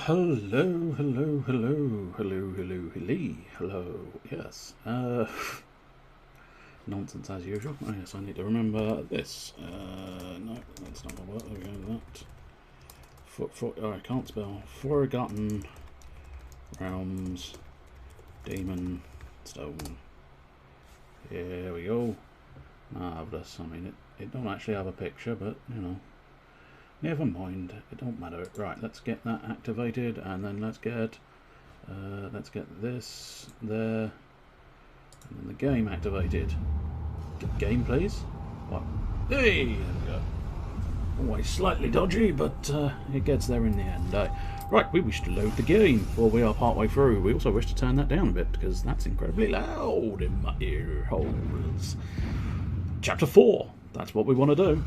hello, yes. Nonsense as usual. Oh yes, I need to remember this. No, that's not gonna work. There we go, that. Oh, I can't spell. Forgotten Realms, Demon, Stone. Here we go. Marvellous. I mean, it don't actually have a picture, but, you know. Never mind, it don't matter. Right, let's get that activated, and then let's get this there, and then the game activated. Game, please. What? Hey, there we go. Always slightly dodgy, but it gets there in the end. Right, we wish to load the game. Well, we are partway through. We also wish to turn that down a bit because that's incredibly loud in my ear holes. Chapter 4. That's what we want to do.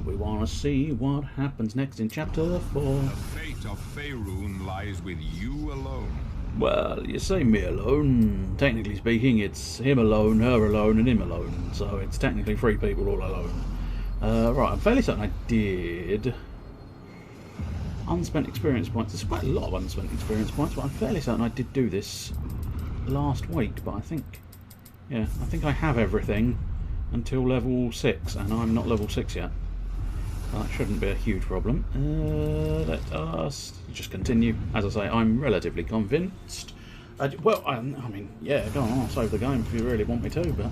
We want to see what happens next in Chapter 4. The fate of Faerun lies with you alone. Well, you say me alone. Technically speaking, it's him alone, her alone, and him alone. So it's technically 3 people all alone. Right, I'm fairly certain I did unspent experience points. There's quite a lot of unspent experience points, but I'm fairly certain I did do this last week. But I think I have everything until level 6, and I'm not level 6 yet. That shouldn't be a huge problem. Let us just continue. As I say, I'm relatively convinced. I mean, yeah, go on, I'll save the game if you really want me to, but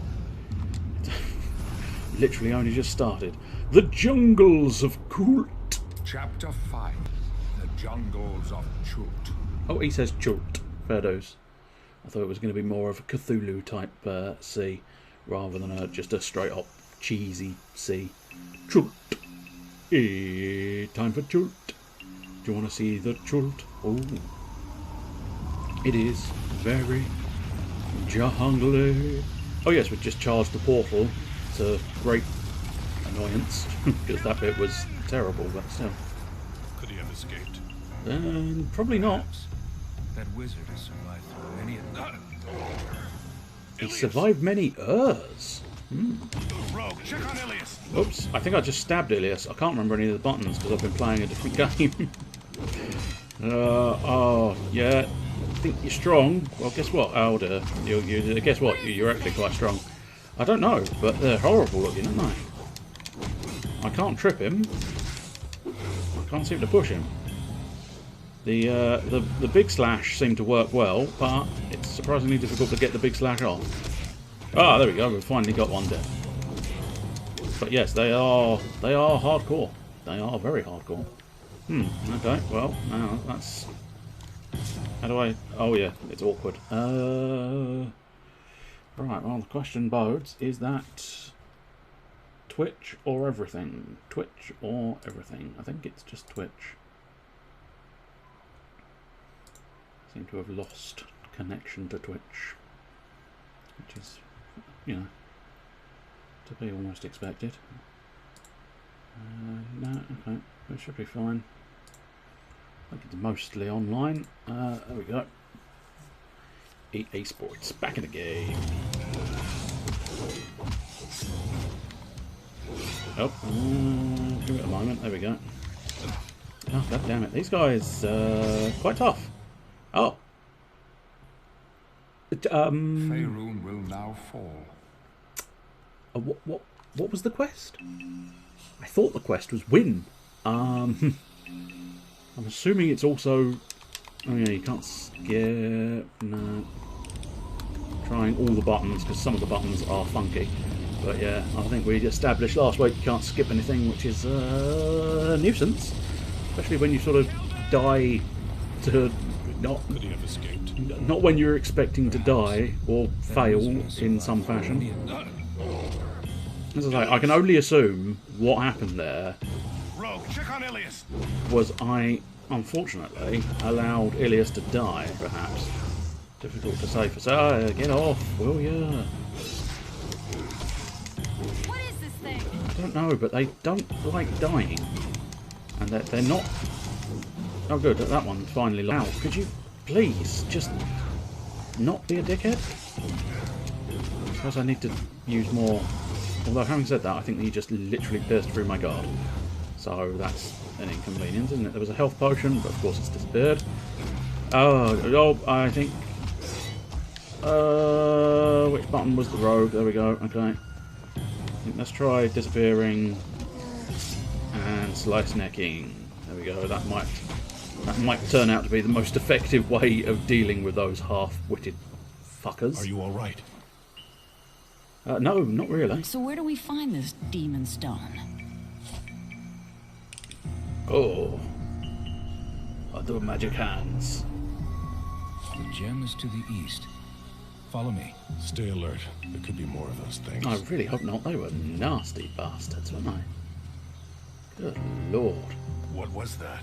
literally only just started. The Jungles of Kult. Chapter 5. The Jungles of Chult. Oh, he says Chult. Fair dues. I thought it was going to be more of a Cthulhu type sea, rather than just a straight up cheesy sea. Chult. Time for Chult. Do you want to see the Chult? Oh, it is very jungly. Oh yes, we just charged the portal to great annoyance because that bit was terrible, but still. Could he have escaped? Probably not. That wizard has survived through many. He survived many Urs. Rogue, check on Ilias. Oops, I think I just stabbed Ilias. I can't remember any of the buttons because I've been playing a different game. Oh, yeah. I think you're strong. Well, guess what? Oh, dear. Guess what? You're actually quite strong. I don't know, but they're horrible looking, aren't they? I can't trip him. I can't seem to push him. The big slash seemed to work well, but it's surprisingly difficult to get the big slash off. Ah, there we go. We've finally got one dead. But yes, they are hardcore. They are very hardcore. Okay. Well, now that's. How do I? Oh yeah, it's awkward. Right. Well, the question bodes: is that Twitch or everything? Twitch or everything? I think it's just Twitch. Seem to have lost connection to Twitch, which is, you know, to be almost expected. No, okay, it should be fine. I think it's mostly online. There we go. EA Sports, back in the game. Oh, give it a moment. There we go. Oh, god damn it! These guys quite tough. Oh. Faerun will now fall. What was the quest? I thought the quest was win. I'm assuming it's also. Oh yeah, you can't skip. No. Trying all the buttons because some of the buttons are funky. But yeah, I think we established last week you can't skip anything, which is a nuisance, especially when you sort of die to not when you're expecting to die or fail in some fashion. As I say, I can only assume what happened there was I, unfortunately, allowed Ilias to die, perhaps. Difficult to say for say, get off, will ya? What is this thing? I don't know, but they don't like dying. And they're not... Oh good, that one's finally loud. Could you please just not be a dickhead? I suppose I need to use more... Although having said that, I think he just literally pierced through my guard. So that's an inconvenience, isn't it? There was a health potion, but of course it's disappeared. Oh, I think... which button was the rogue? There we go, okay. Let's try disappearing and slice necking. There we go, that might turn out to be the most effective way of dealing with those half-witted fuckers. Are you alright? No, not really. So where do we find this demon stone? Oh. Other magic hands. The gem is to the east. Follow me. Stay alert. There could be more of those things. I really hope not. They were nasty bastards, weren't they? Good lord. What was that?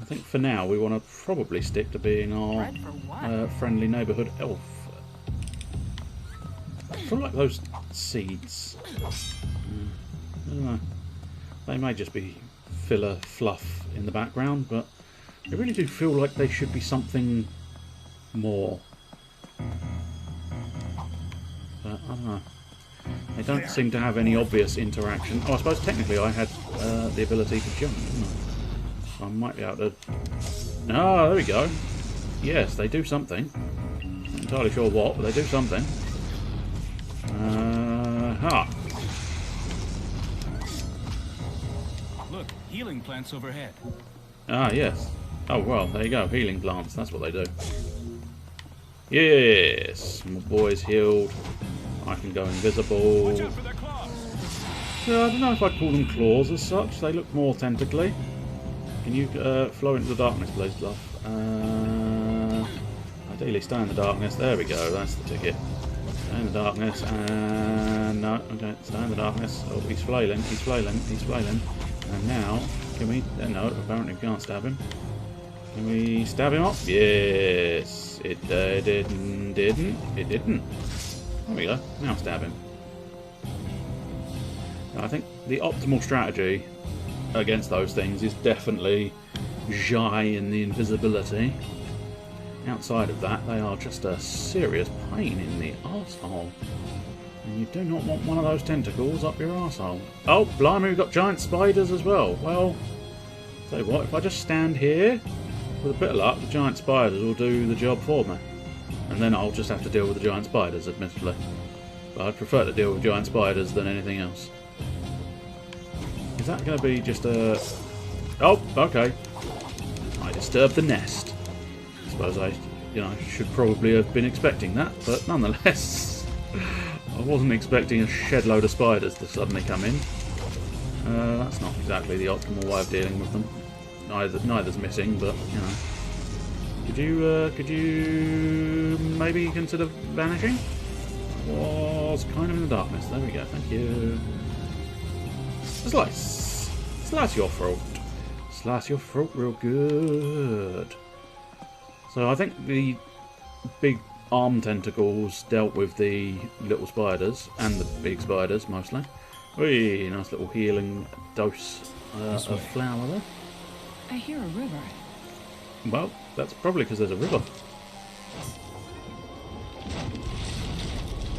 I think for now we want to probably stick to being our Bread for what? friendly neighbourhood elf. I feel like those seeds... I don't know. They may just be filler fluff in the background, but I really do feel like they should be something more. But I don't know. They don't seem to have any obvious interaction. Oh, I suppose technically I had the ability to jump, didn't I? So I might be able to... Oh, there we go. Yes, they do something. Not entirely sure what, but they do something. Look, healing plants overhead. Ah, yes. Oh, well, there you go. Healing plants. That's what they do. Yes. My boy's healed. I can go invisible. Watch out for their claws. Yeah, I don't know if I'd call them claws as such. They look more tentacly. Can you flow into the darkness, please, Bluff? Ideally, stay in the darkness. There we go. That's the ticket. Stay in the darkness. And no. Okay, stay in the darkness. Oh, he's flailing. He's flailing. He's flailing. And now, can we... no, apparently we can't stab him. Can we stab him up? Yes. It didn't. It didn't. There we go. Now stab him. I think the optimal strategy against those things is definitely shy in the invisibility. Outside of that, they are just a serious pain in the arsehole. And you do not want one of those tentacles up your arsehole. Oh, blimey, we've got giant spiders as well. Well, tell you what, if I just stand here, with a bit of luck, the giant spiders will do the job for me. And then I'll just have to deal with the giant spiders, admittedly. But I'd prefer to deal with giant spiders than anything else. Is that going to be just a... Oh, okay. I disturbed the nest. I suppose I, should probably have been expecting that, but nonetheless, I wasn't expecting a shed load of spiders to suddenly come in. That's not exactly the optimal way of dealing with them. Neither's missing, but could you maybe consider vanishing? Was kind of in the darkness. There we go. Thank you. Slice your throat. Slice your throat real good. So I think the big arm tentacles dealt with the little spiders and the big spiders mostly. Whee, nice little healing dose of flour there. I hear a river. Well, that's probably because there's a river.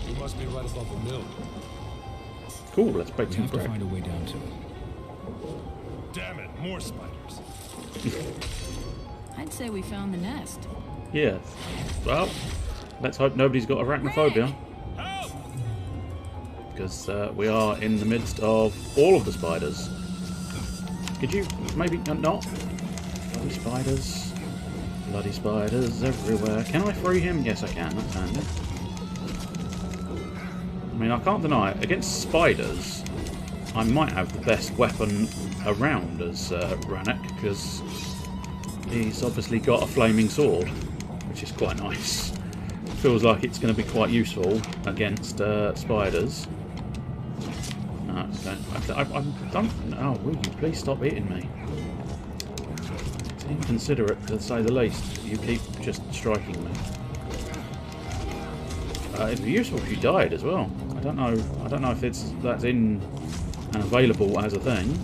We must be right above the mill. Cool, let's break We some have to bread. find a way down to it. Damn it, more spiders. I'd say we found the nest. Yes. Well, let's hope nobody's got arachnophobia. Because we are in the midst of all of the spiders. Could you maybe not? Bloody spiders. Bloody spiders everywhere. Can I free him? Yes, I can. That's handy. I mean, I can't deny it. Against spiders, I might have the best weapon around as Rannoch, because he's obviously got a flaming sword, which is quite nice. Feels like it's going to be quite useful against spiders. No, I don't... Oh, will you please stop hitting me? It's inconsiderate, to say the least. You keep just striking me. It'd be useful if you died as well. I don't know if that's in and available as a thing.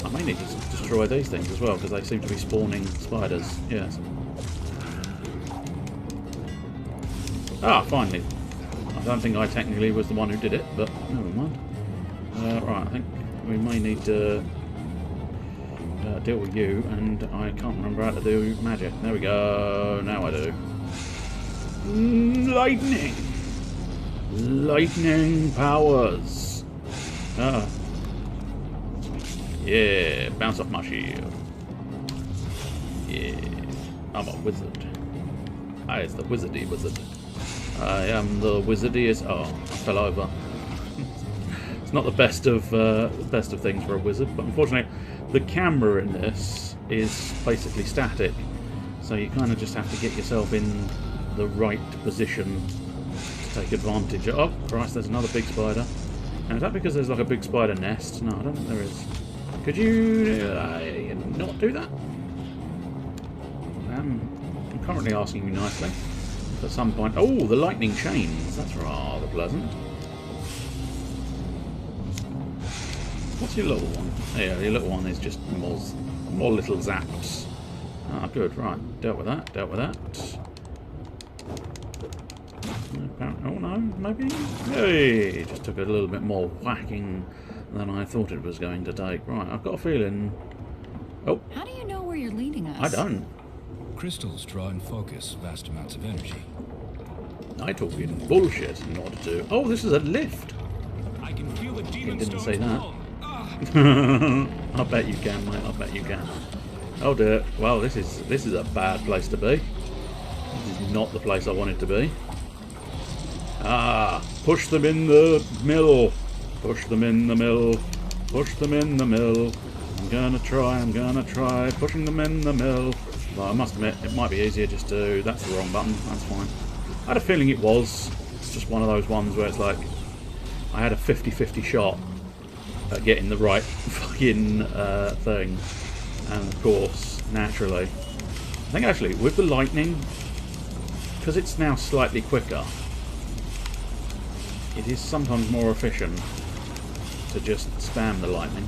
I may need to destroy these things as well, because they seem to be spawning spiders. Yes. Ah, finally. I don't think I technically was the one who did it, but never mind. Right, I think we may need to deal with you, and I can't remember how to do magic. There we go. Now I do. Lightning! Lightning powers! Ah. Yeah, bounce off my shield. Yeah, I'm a wizard. It's the wizardy wizard. I am the wizardiest. Oh, I fell over. It's not the best of things for a wizard, but unfortunately, the camera in this is basically static, so you kind of just have to get yourself in the right position to take advantage of. Oh Christ, there's another big spider. Now, is that because there's like a big spider nest? No, I don't think there is. Could you not do that? I'm currently asking you nicely. At some point... Oh, the lightning chains. That's rather pleasant. What's your little one? Yeah, your little one is just more little zaps. Ah, good. Right. Dealt with that. Dealt with that. Oh, no. Maybe? Hey! Just took a little bit more whacking than I thought it was going to take. Right. I've got a feeling... Oh. How do you know where you're leading us? I don't. Crystals draw and focus vast amounts of energy. I talk in bullshit in order to... Oh, this is a lift. I can feel the demon Didn't stones say that. pull. I bet you can, mate. I bet you can. Oh dear. Well, this is a bad place to be. This is not the place I wanted to be. Ah, push them in the mill. Push them in the mill. Push them in the mill. I'm gonna try pushing them in the mill. Well, I must admit, it might be easier just to... That's the wrong button. That's fine. I had a feeling it was. It's just one of those ones where it's like... I had a 50-50 shot at getting the right fucking thing. And of course, naturally... I think actually, with the lightning, because it's now slightly quicker, it is sometimes more efficient to just spam the lightning.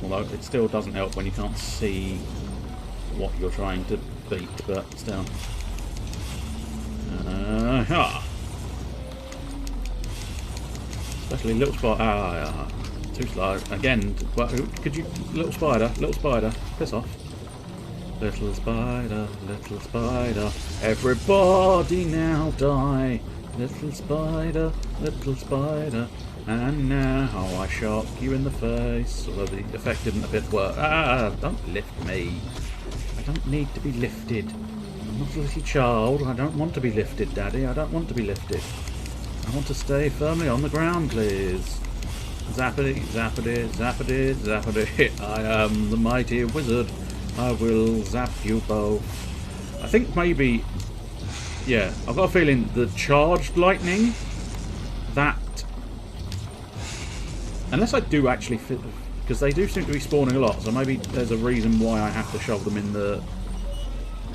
Although it still doesn't help when you can't see what you're trying to beat, but still. Especially little spider. Too slow. Again, could you... Little spider, piss off. Little spider, everybody now die. Little spider, and now I shock you in the face. Although the effect didn't appear to work. Ah, don't lift me. I don't need to be lifted. I'm not a little child. I don't want to be lifted, Daddy. I don't want to be lifted. I want to stay firmly on the ground, please. Zappity, zappity, zappity, zappity. I am the mighty wizard. I will zap you both. I think maybe... Yeah, I've got a feeling the charged lightning, that... Unless I do actually fit... Because they do seem to be spawning a lot, so maybe there's a reason why I have to shove them in the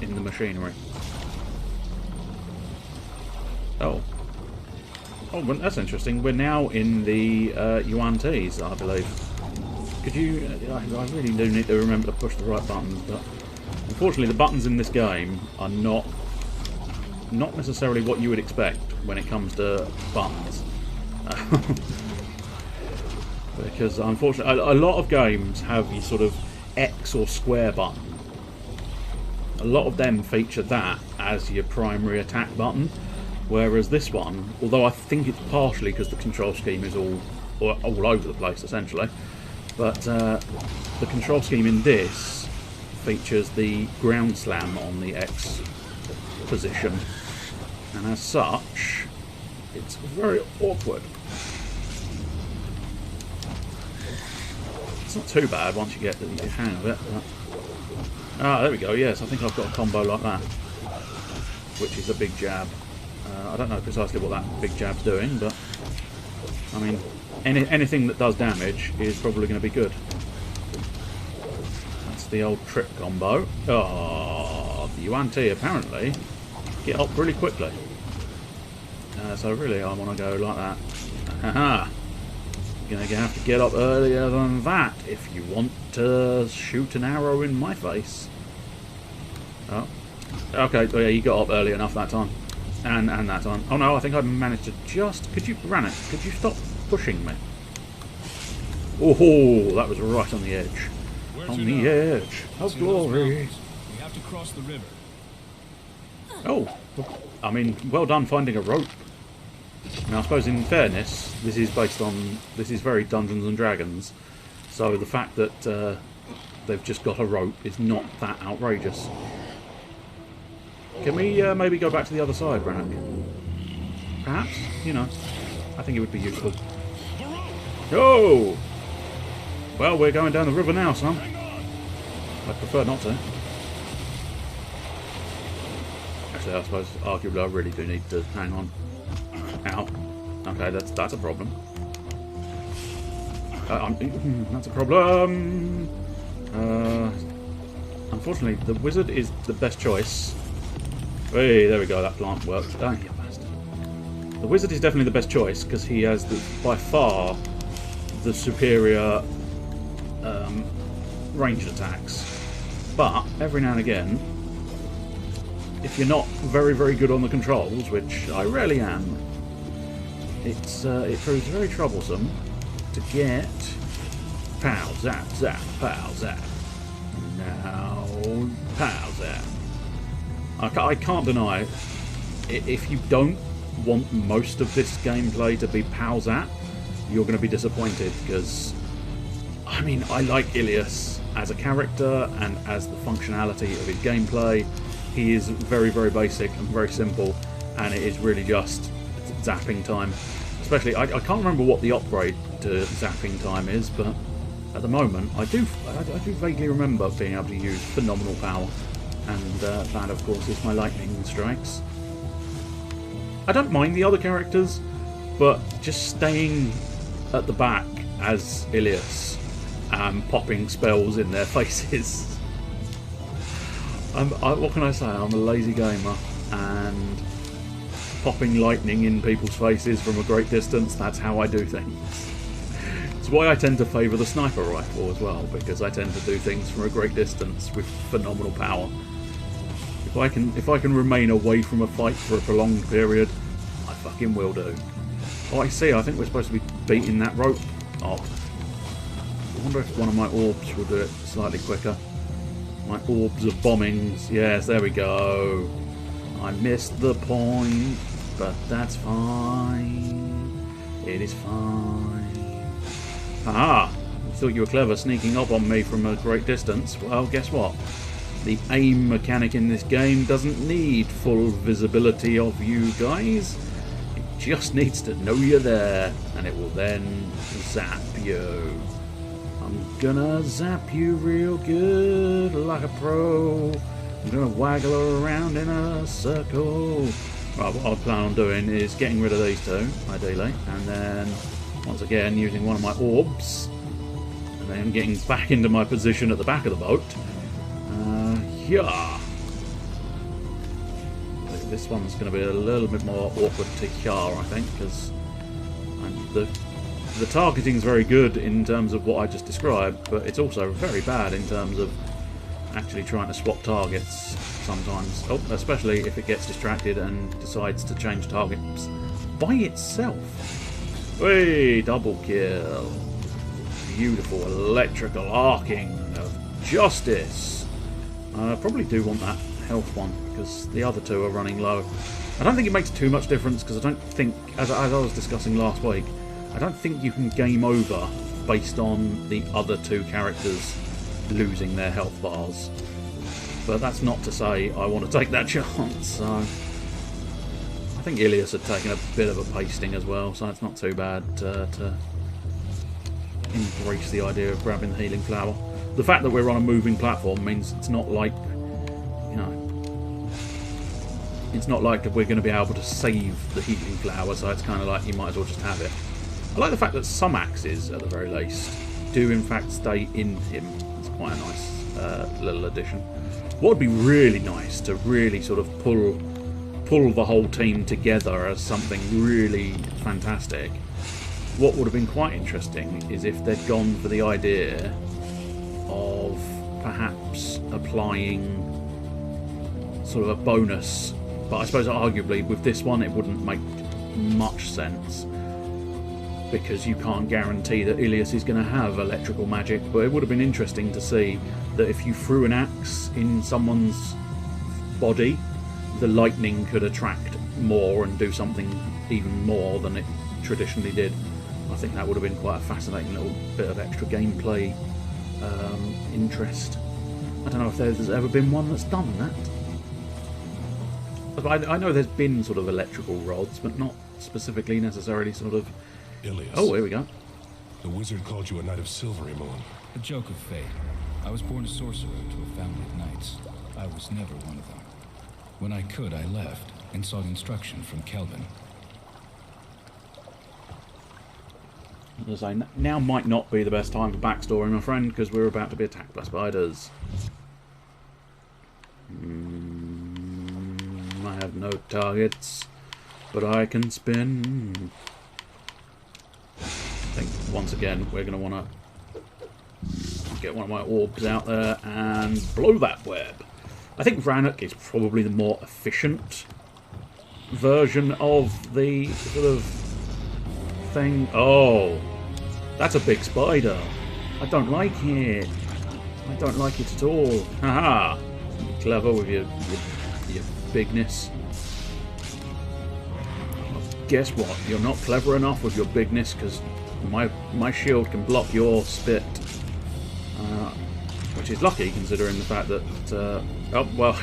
machinery. Oh. Oh, well, that's interesting. We're now in the UNTs, I believe. Could you... I really do need to remember to push the right buttons, but... Unfortunately, the buttons in this game are not necessarily what you would expect when it comes to buttons. Because, unfortunately, a lot of games have your sort of X or square button. A lot of them feature that as your primary attack button. Whereas this one, although I think it's partially because the control scheme is all over the place, essentially. But the control scheme in this features the ground slam on the X position. And as such, it's very awkward. It's not too bad once you get the hang of it. But... Ah, there we go, yes, I think I've got a combo like that. Which is a big jab. I don't know precisely what that big jab's doing, but... I mean, anything that does damage is probably going to be good. That's the old trip combo. Oh, the UNT apparently get up really quickly. So really I want to go like that. Haha! You're going to have to get up earlier than that if you want to shoot an arrow in my face. Oh. Okay, well, yeah, you got up early enough that time. And that time. Oh no, I think I managed to just... Could you run it? Could you stop pushing me? Oh, that was right on the edge. Where On to the now? edge of See those glory. mountains? We have to cross the river. Oh, I mean, well done finding a rope. Now, I suppose in fairness, this is very Dungeons and Dragons, so the fact that they've just got a rope is not that outrageous. Can we maybe go back to the other side, Brannock? Perhaps? You know, I think it would be useful. Oh! Well, we're going down the river now, son. I'd prefer not to. Actually, I suppose, arguably, I really do need to hang on. Ow. Okay, that's a problem. That's a problem. Unfortunately, the wizard is the best choice. Hey, there we go. That plant worked. Oh, you bastard. The wizard is definitely the best choice because he has by far the superior ranged attacks. But every now and again, if you're not very, very good on the controls, which I rarely am, it proves very troublesome to get pow, zap, zap, pow, zap. Now, pow, zap. I can't deny it. If you don't want most of this gameplay to be pow, zap, you're going to be disappointed because, I mean, I like Ilias as a character and as the functionality of his gameplay. He is very, very basic and very simple, and it is really just zapping time. Especially, I can't remember what the upgrade to zapping time is, but at the moment, I do vaguely remember being able to use phenomenal power, and that, of course, is my lightning strikes. I don't mind the other characters, but just staying at the back as Ilias, popping spells in their faces. What can I say? I'm a lazy gamer, and popping lightning in people's faces from a great distance, that's how I do things. It's why I tend to favour the sniper rifle as well, because I tend to do things from a great distance with phenomenal power. If I can remain away from a fight for a prolonged period, I fucking will do. Oh, I see, I think we're supposed to be beating that rope off. I wonder if one of my orbs will do it slightly quicker. My orbs of bombings. Yes, there we go. I missed the point, but that's fine. It is fine. Aha! I thought you were clever sneaking up on me from a great distance. Well, guess what? The aim mechanic in this game doesn't need full visibility of you guys. It just needs to know you're there, and it will then zap you. I'm gonna zap you real good, like a pro. I'm gonna waggle around in a circle. Right, what I plan on doing is getting rid of these two, ideally, and then, once again, using one of my orbs, and then getting back into my position at the back of the boat. Yeah. This one's going to be a little bit more awkward to hear, I think, because the targeting's very good in terms of what I just described, but it's also very bad in terms of actually trying to swap targets sometimes. Oh, especially if it gets distracted and decides to change targets by itself. Hey, double kill. Beautiful electrical arcing of justice. I probably do want that health one, because the other two are running low. I don't think it makes too much difference, because I don't think, as I was discussing last week, I don't think you can game over based on the other two characters losing their health bars. But that's not to say I want to take that chance, so... I think Ilias had taken a bit of a pasting as well, so it's not too bad to embrace the idea of grabbing the healing flower. The fact that we're on a moving platform means it's not like, you know, it's not like we're going to be able to save the healing flower, so it's kind of like you might as well just have it. I like the fact that some axes, at the very least, do in fact stay in him. It's quite a nice little addition. What would be really nice to really sort of pull the whole team together as something really fantastic. What would have been quite interesting is if they'd gone for the idea of perhaps applying sort of a bonus, but I suppose arguably with this one it wouldn't make much sense. because you can't guarantee that Ilias is going to have electrical magic, but it would have been interesting to see that if you threw an axe in someone's body, the lightning could attract more and do something even more than it traditionally did. I think that would have been quite a fascinating little bit of extra gameplay interest. I don't know if there's ever been one that's done that. I know there's been sort of electrical rods, but not specifically necessarily sort of... Ilias. Oh, here we go. The wizard called you a knight of Silvery Moon. A joke of fate. I was born a sorcerer to a family of knights. I was never one of them. When I could, I left and sought instruction from Kelvin. As I say, now might not be the best time for backstory, my friend, because we're about to be attacked by spiders. I have no targets, but I can spin. I think once again we're going to want to get one of my orbs out there and blow that web. I think Rannoch is probably the more efficient version of the sort of thing. Oh, that's a big spider. I don't like it. I don't like it at all. Haha. Clever with your bigness. Well, guess what? You're not clever enough with your bigness, because my shield can block your spit. Which is lucky, considering the fact that... oh, well...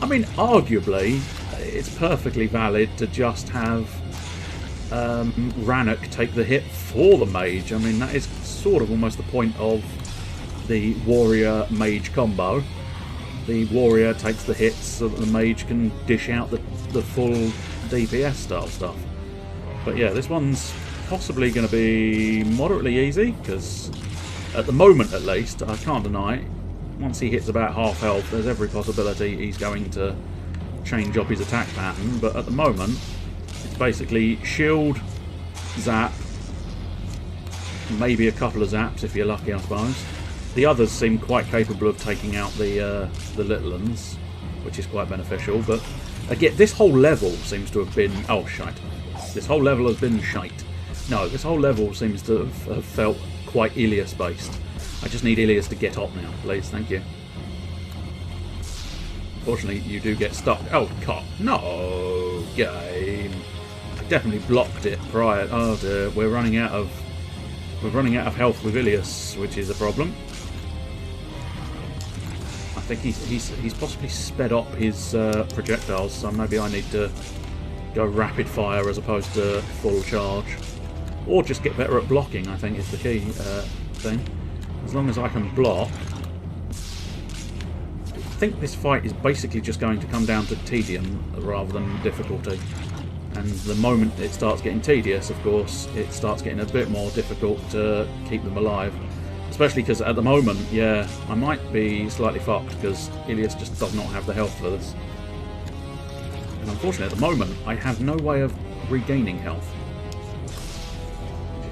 I mean, arguably, it's perfectly valid to just have Rannoch take the hit for the mage. I mean, that is sort of almost the point of the warrior-mage combo. The warrior takes the hits so that the mage can dish out the full DPS style stuff. But yeah, this one's possibly going to be moderately easy, because at the moment at least, I can't deny, once he hits about half health, there's every possibility he's going to change up his attack pattern. But at the moment, it's basically shield, zap, maybe a couple of zaps if you're lucky, I suppose. The others seem quite capable of taking out the little ones, which is quite beneficial. But again, this whole level seems to have been... Oh, shite. This whole level has been shite. No, this whole level seems to have felt quite Ilias-based. I just need Ilias to get up now, please. Thank you. Unfortunately, you do get stuck. Oh, cut. No, game. I definitely blocked it prior. Oh dear, we're running out of health with Ilias, which is a problem. I think he's possibly sped up his projectiles, so maybe I need to go rapid fire as opposed to full charge, or just get better at blocking. I think is the key thing. As long as I can block. I think this fight is basically just going to come down to tedium rather than difficulty. And the moment it starts getting tedious, of course, it starts getting a bit more difficult to keep them alive. Especially because at the moment, yeah, I might be slightly fucked because Ilias just does not have the health for this. And unfortunately, at the moment, I have no way of regaining health.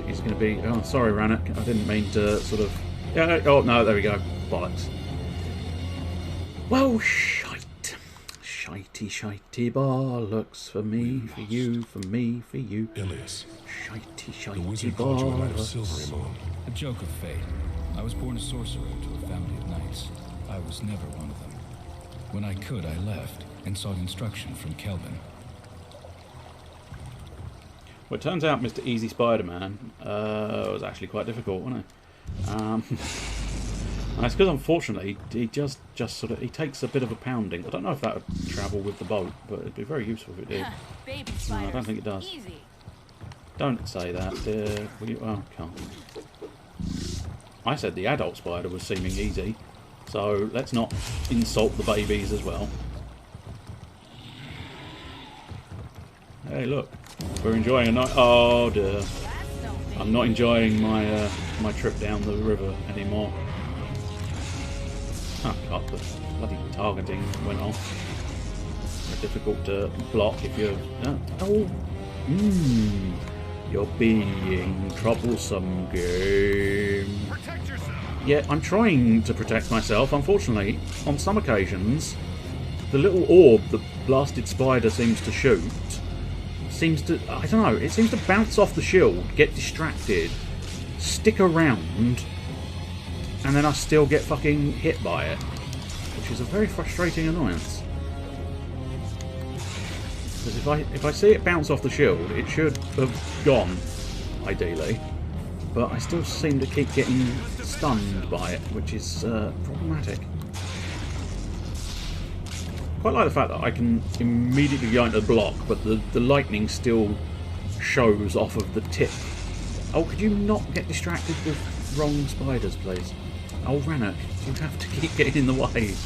He's going to be... Oh, sorry, Rannoch. I didn't mean to sort of... Yeah, oh, no, there we go. Bollocks. Well, shite. Shitey, shitey bollocks for me, for you, for me, for you. Ilias. Shitey, shitey The wizard called you a knight of bollocks. Silvery Moon. A joke of fate. I was born a sorcerer to a family of knights. I was never one of them. When I could, I left and sought instruction from Kelvin. Well, it turns out Mr. Easy Spider-Man was actually quite difficult, wasn't it? And it's because, unfortunately, he just sort of... He takes a bit of a pounding. I don't know if that would travel with the boat, but it'd be very useful if it did. Baby No, spiders. I don't think it does. Easy. Don't say that, dear. Will you? Oh, can't. I said the adult spider was seeming easy, so let's not insult the babies as well. Hey, look. We're enjoying a night. Oh, dear. That's no thing. I'm not enjoying my my trip down the river anymore. Oh, God, the bloody targeting went off. Very difficult to block if you're... Oh! You're being troublesome, game. Protect yourself. Yeah, I'm trying to protect myself. Unfortunately, on some occasions, the little orb the blasted spider seems to shoot seems to, I don't know, it seems to bounce off the shield, get distracted, stick around, and then I still get fucking hit by it, which is a very frustrating annoyance. Because if I see it bounce off the shield, it should have gone, ideally. But I still seem to keep getting stunned by it, which is problematic. Quite like the fact that I can immediately go into the block, but the lightning still shows off of the tip. Oh, could you not get distracted with wrong spiders, please? Oh, Rannoch, you have to keep getting in the way.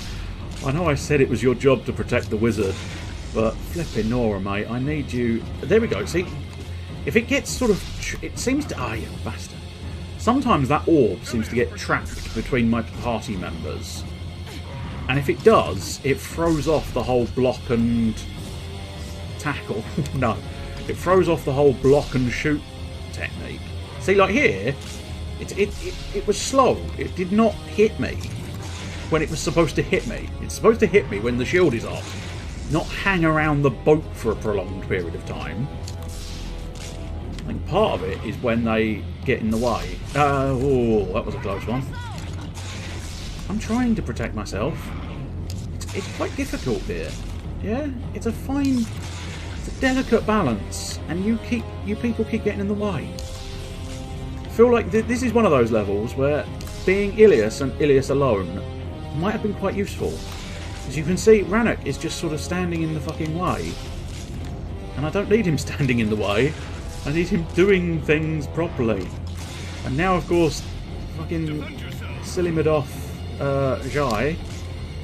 I know I said it was your job to protect the wizard, but flipping Nora, mate, I need you... There we go, see? If it gets sort of... It seems to... Ah, you bastard. Sometimes that orb seems to get trapped between my party members. And if it does, it throws off the whole block and tackle. No. It throws off the whole block and shoot technique. See, like here, it was slow. It did not hit me when it was supposed to hit me. It's supposed to hit me when the shield is off, not hang around the boat for a prolonged period of time. I think part of it is when they get in the way. Oh, that was a close one. I'm trying to protect myself. It's quite difficult here. Yeah, it's a delicate balance, and you people keep getting in the way. I feel like this is one of those levels where being Ilias and Ilias alone might have been quite useful. As you can see, Rannoch is just sort of standing in the fucking way. And I don't need him standing in the way. I need him doing things properly. And now, of course, fucking silly Madoff Jai,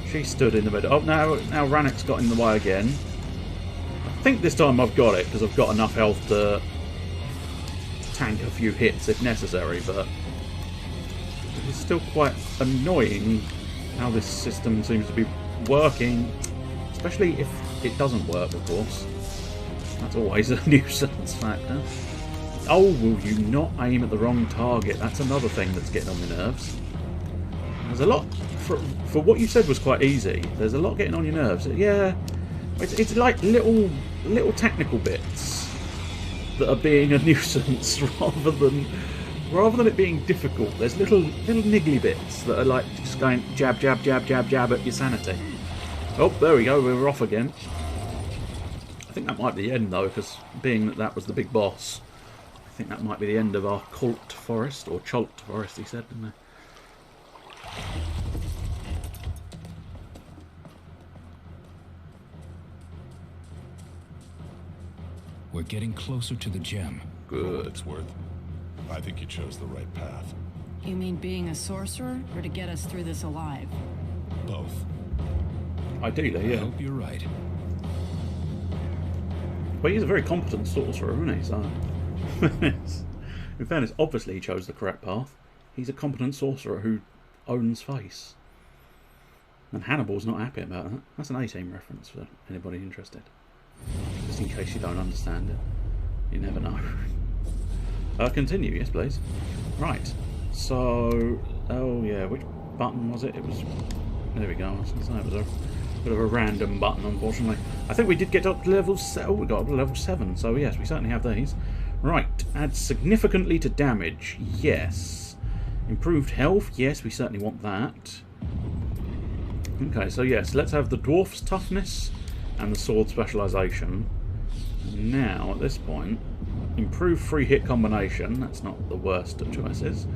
she stood in the middle. Oh, now Rannoch's got in the way again. I think this time I've got it, because I've got enough health to tank a few hits if necessary, but it's still quite annoying how this system seems to be working, especially if it doesn't work, of course. That's always a nuisance factor. Oh, will you not aim at the wrong target? That's another thing that's getting on my nerves. There's a lot, for what you said was quite easy, there's a lot getting on your nerves. Yeah, it's like little technical bits that are being a nuisance rather than it being difficult. There's little niggly bits that are like just going jab, jab, jab, jab, jab at your sanity. Oh, there we go, we're off again. I think that might be the end though, because being that was the big boss, I think that might be the end of our cult forest, or Cholt forest he said, didn't he? We're getting closer to the gem. For what it's worth, I think you chose the right path. You mean being a sorcerer, or to get us through this alive? Both. Ideally, I yeah. hope you're right. But he's a very competent sorcerer, isn't he? So, in fairness, obviously he chose the correct path. He's a competent sorcerer who owns face. And Hannibal's not happy about that. That's an A-Team reference for anybody interested. Just in case you don't understand it. You never know. Continue, yes please. Right. So, oh yeah, which button was it? It was... There we go. I was going to say it was a bit of a random button, unfortunately. I think we did get up to level 7. Oh, we got up to level 7, so yes, we certainly have these. Right. Add significantly to damage. Yes. Improved health. Yes, we certainly want that. Okay, so yes, let's have the dwarf's toughness and the sword specialisation. Now, at this point, improved 3-hit combination. That's not the worst of choices.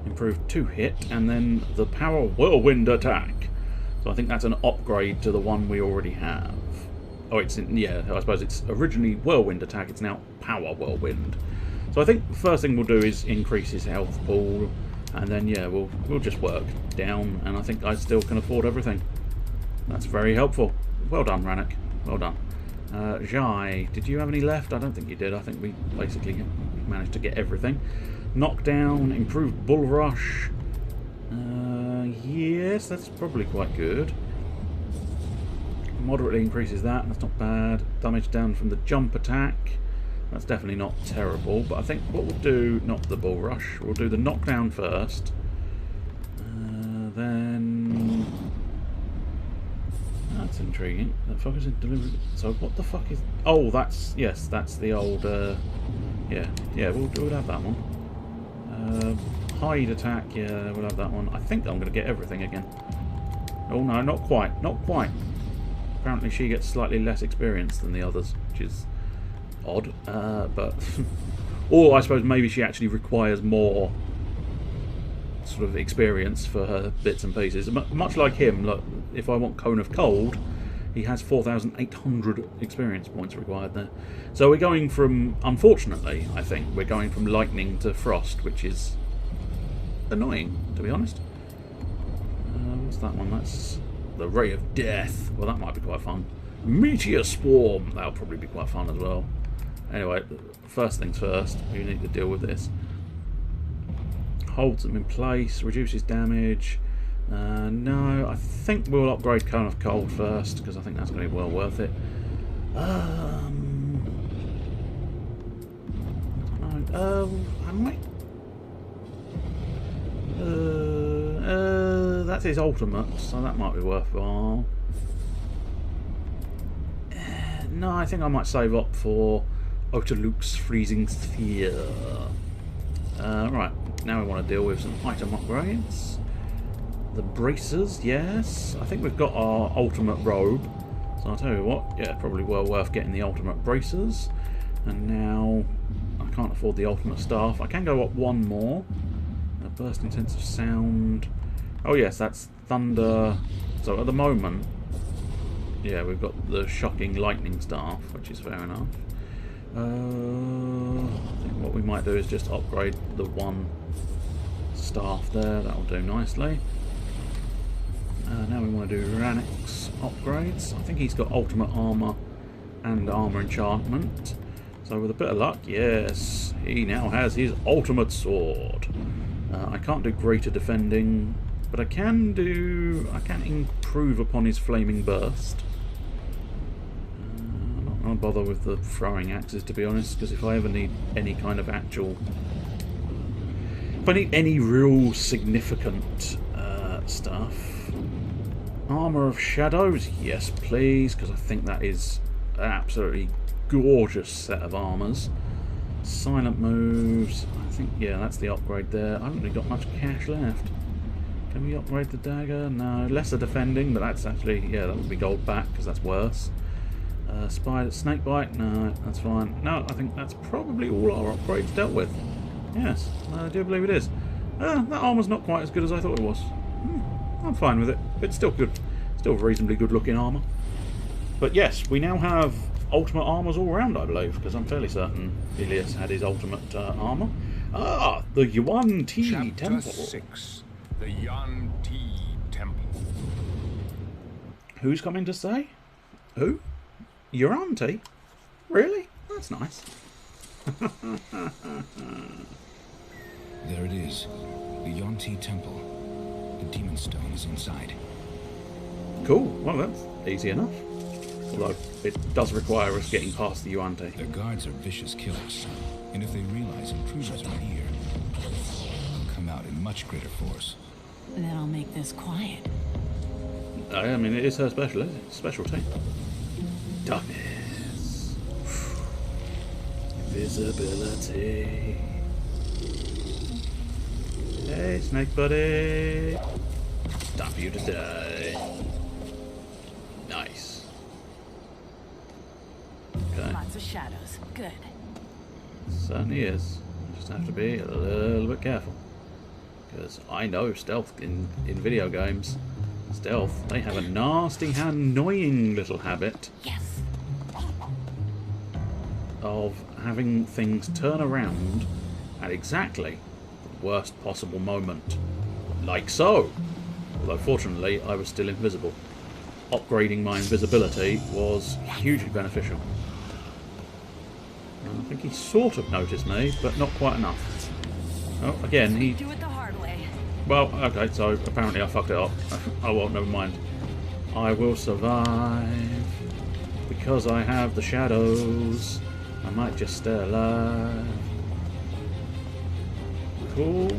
Improved 2-hit, and then the power whirlwind attack. So I think that's an upgrade to the one we already have. Oh, it's in, yeah, I suppose it's originally whirlwind attack, it's now power whirlwind. So I think the first thing we'll do is increase his health pool, and then yeah, we'll just work down, and I think I still can afford everything. That's very helpful. Well done, Rannoch. Well done. Jai, did you have any left? I don't think you did. I think we basically managed to get everything. Knockdown, improved bull rush. Yes, that's probably quite good. Moderately increases that. That's not bad. Damage down from the jump attack. That's definitely not terrible. But I think what we'll do, not the bull rush. We'll do the knockdown first. Then that's intriguing. That focus in delivery. So what the fuck is... Oh, that's... Yes, that's the old... Yeah, we'll have that one. Hide attack, yeah, we'll have that one. I think I'm going to get everything again. Oh no, not quite, not quite. Apparently she gets slightly less experience than the others, which is odd. But... or I suppose maybe she actually requires more sort of experience for her bits and pieces. Much like him, look, if I want Cone of Cold, he has 4,800 experience points required there. So we're going from, unfortunately, I think, we're going from lightning to frost, which is annoying, to be honest. What's that one? That's the Ray of Death. Well, that might be quite fun. Meteor Swarm. That'll probably be quite fun as well. Anyway, first things first, we need to deal with this. Holds them in place, reduces damage. No, I think we'll upgrade Cone of Cold first, because I think that's going to be well worth it. Haven't we? That's his ultimate, so that might be worthwhile. No, I think I might save up for Otaluke's Freezing Sphere. Right, now we want to deal with some item upgrades. The bracers, yes. I think we've got our ultimate robe. So I'll tell you what, yeah, probably well worth getting the ultimate bracers. And now I can't afford the ultimate staff. I can go up one more. A burst intensive sound. Oh yes, that's thunder. So at the moment, yeah, we've got the shocking lightning staff, which is fair enough. I think what we might do is just upgrade the one staff there. That'll do nicely. Now we want to do Rannick's upgrades. I think he's got ultimate armor and armor enchantment. So with a bit of luck, yes, he now has his ultimate sword. I can't do greater defending, but I can improve upon his flaming burst. I'm not going to bother with the throwing axes, to be honest, because if I ever need any kind of actual... if I need any real significant stuff... Armour of Shadows, yes please, because I think that is an absolutely gorgeous set of armours. Silent moves, I think, yeah, that's the upgrade there. I haven't really got much cash left. Can we upgrade the dagger? No, lesser defending, but that's actually, yeah, that would be gold back, because that's worse. Spider, snakebite, no, that's fine. No, I think that's probably all our upgrades dealt with. Yes, I do believe it is. That armour's not quite as good as I thought it was. I'm fine with it. It's still good. Still reasonably good looking armour. But yes, we now have ultimate armours all round, I believe, because I'm fairly certain Ilias had his ultimate armour. Ah, the Yuan Ti Chapter Temple. 6. The Yuan Ti Temple. Who's coming to stay? Who? Your auntie? Really? That's nice. There it is. The Yuan Ti Temple. The demon stone is inside. Cool. Well, that's easy enough. Although it does require us getting past the Yuan Ti. Their guards are vicious killers, and if they realize intruders are here, they'll come out in much greater force. Then I'll make this quiet. I mean, it is her specialty. Darkness. Invisibility. Hey, snake buddy. Time for you to die. Nice. Okay. Lots of shadows. Good. Certainly is. Just have to be a little bit careful. Because I know stealth in video games. Stealth, they have a nasty, annoying little habit Yes. of having things turn around at exactly the worst possible moment. Like so. Although fortunately I was still invisible. Upgrading my invisibility was hugely beneficial. I think he sort of noticed me, but not quite enough. Oh, again, he... Do it the hard way. Well, okay, so apparently I fucked it up. Oh well, never mind. I will survive. Because I have the shadows. I might just stay alive. Cool.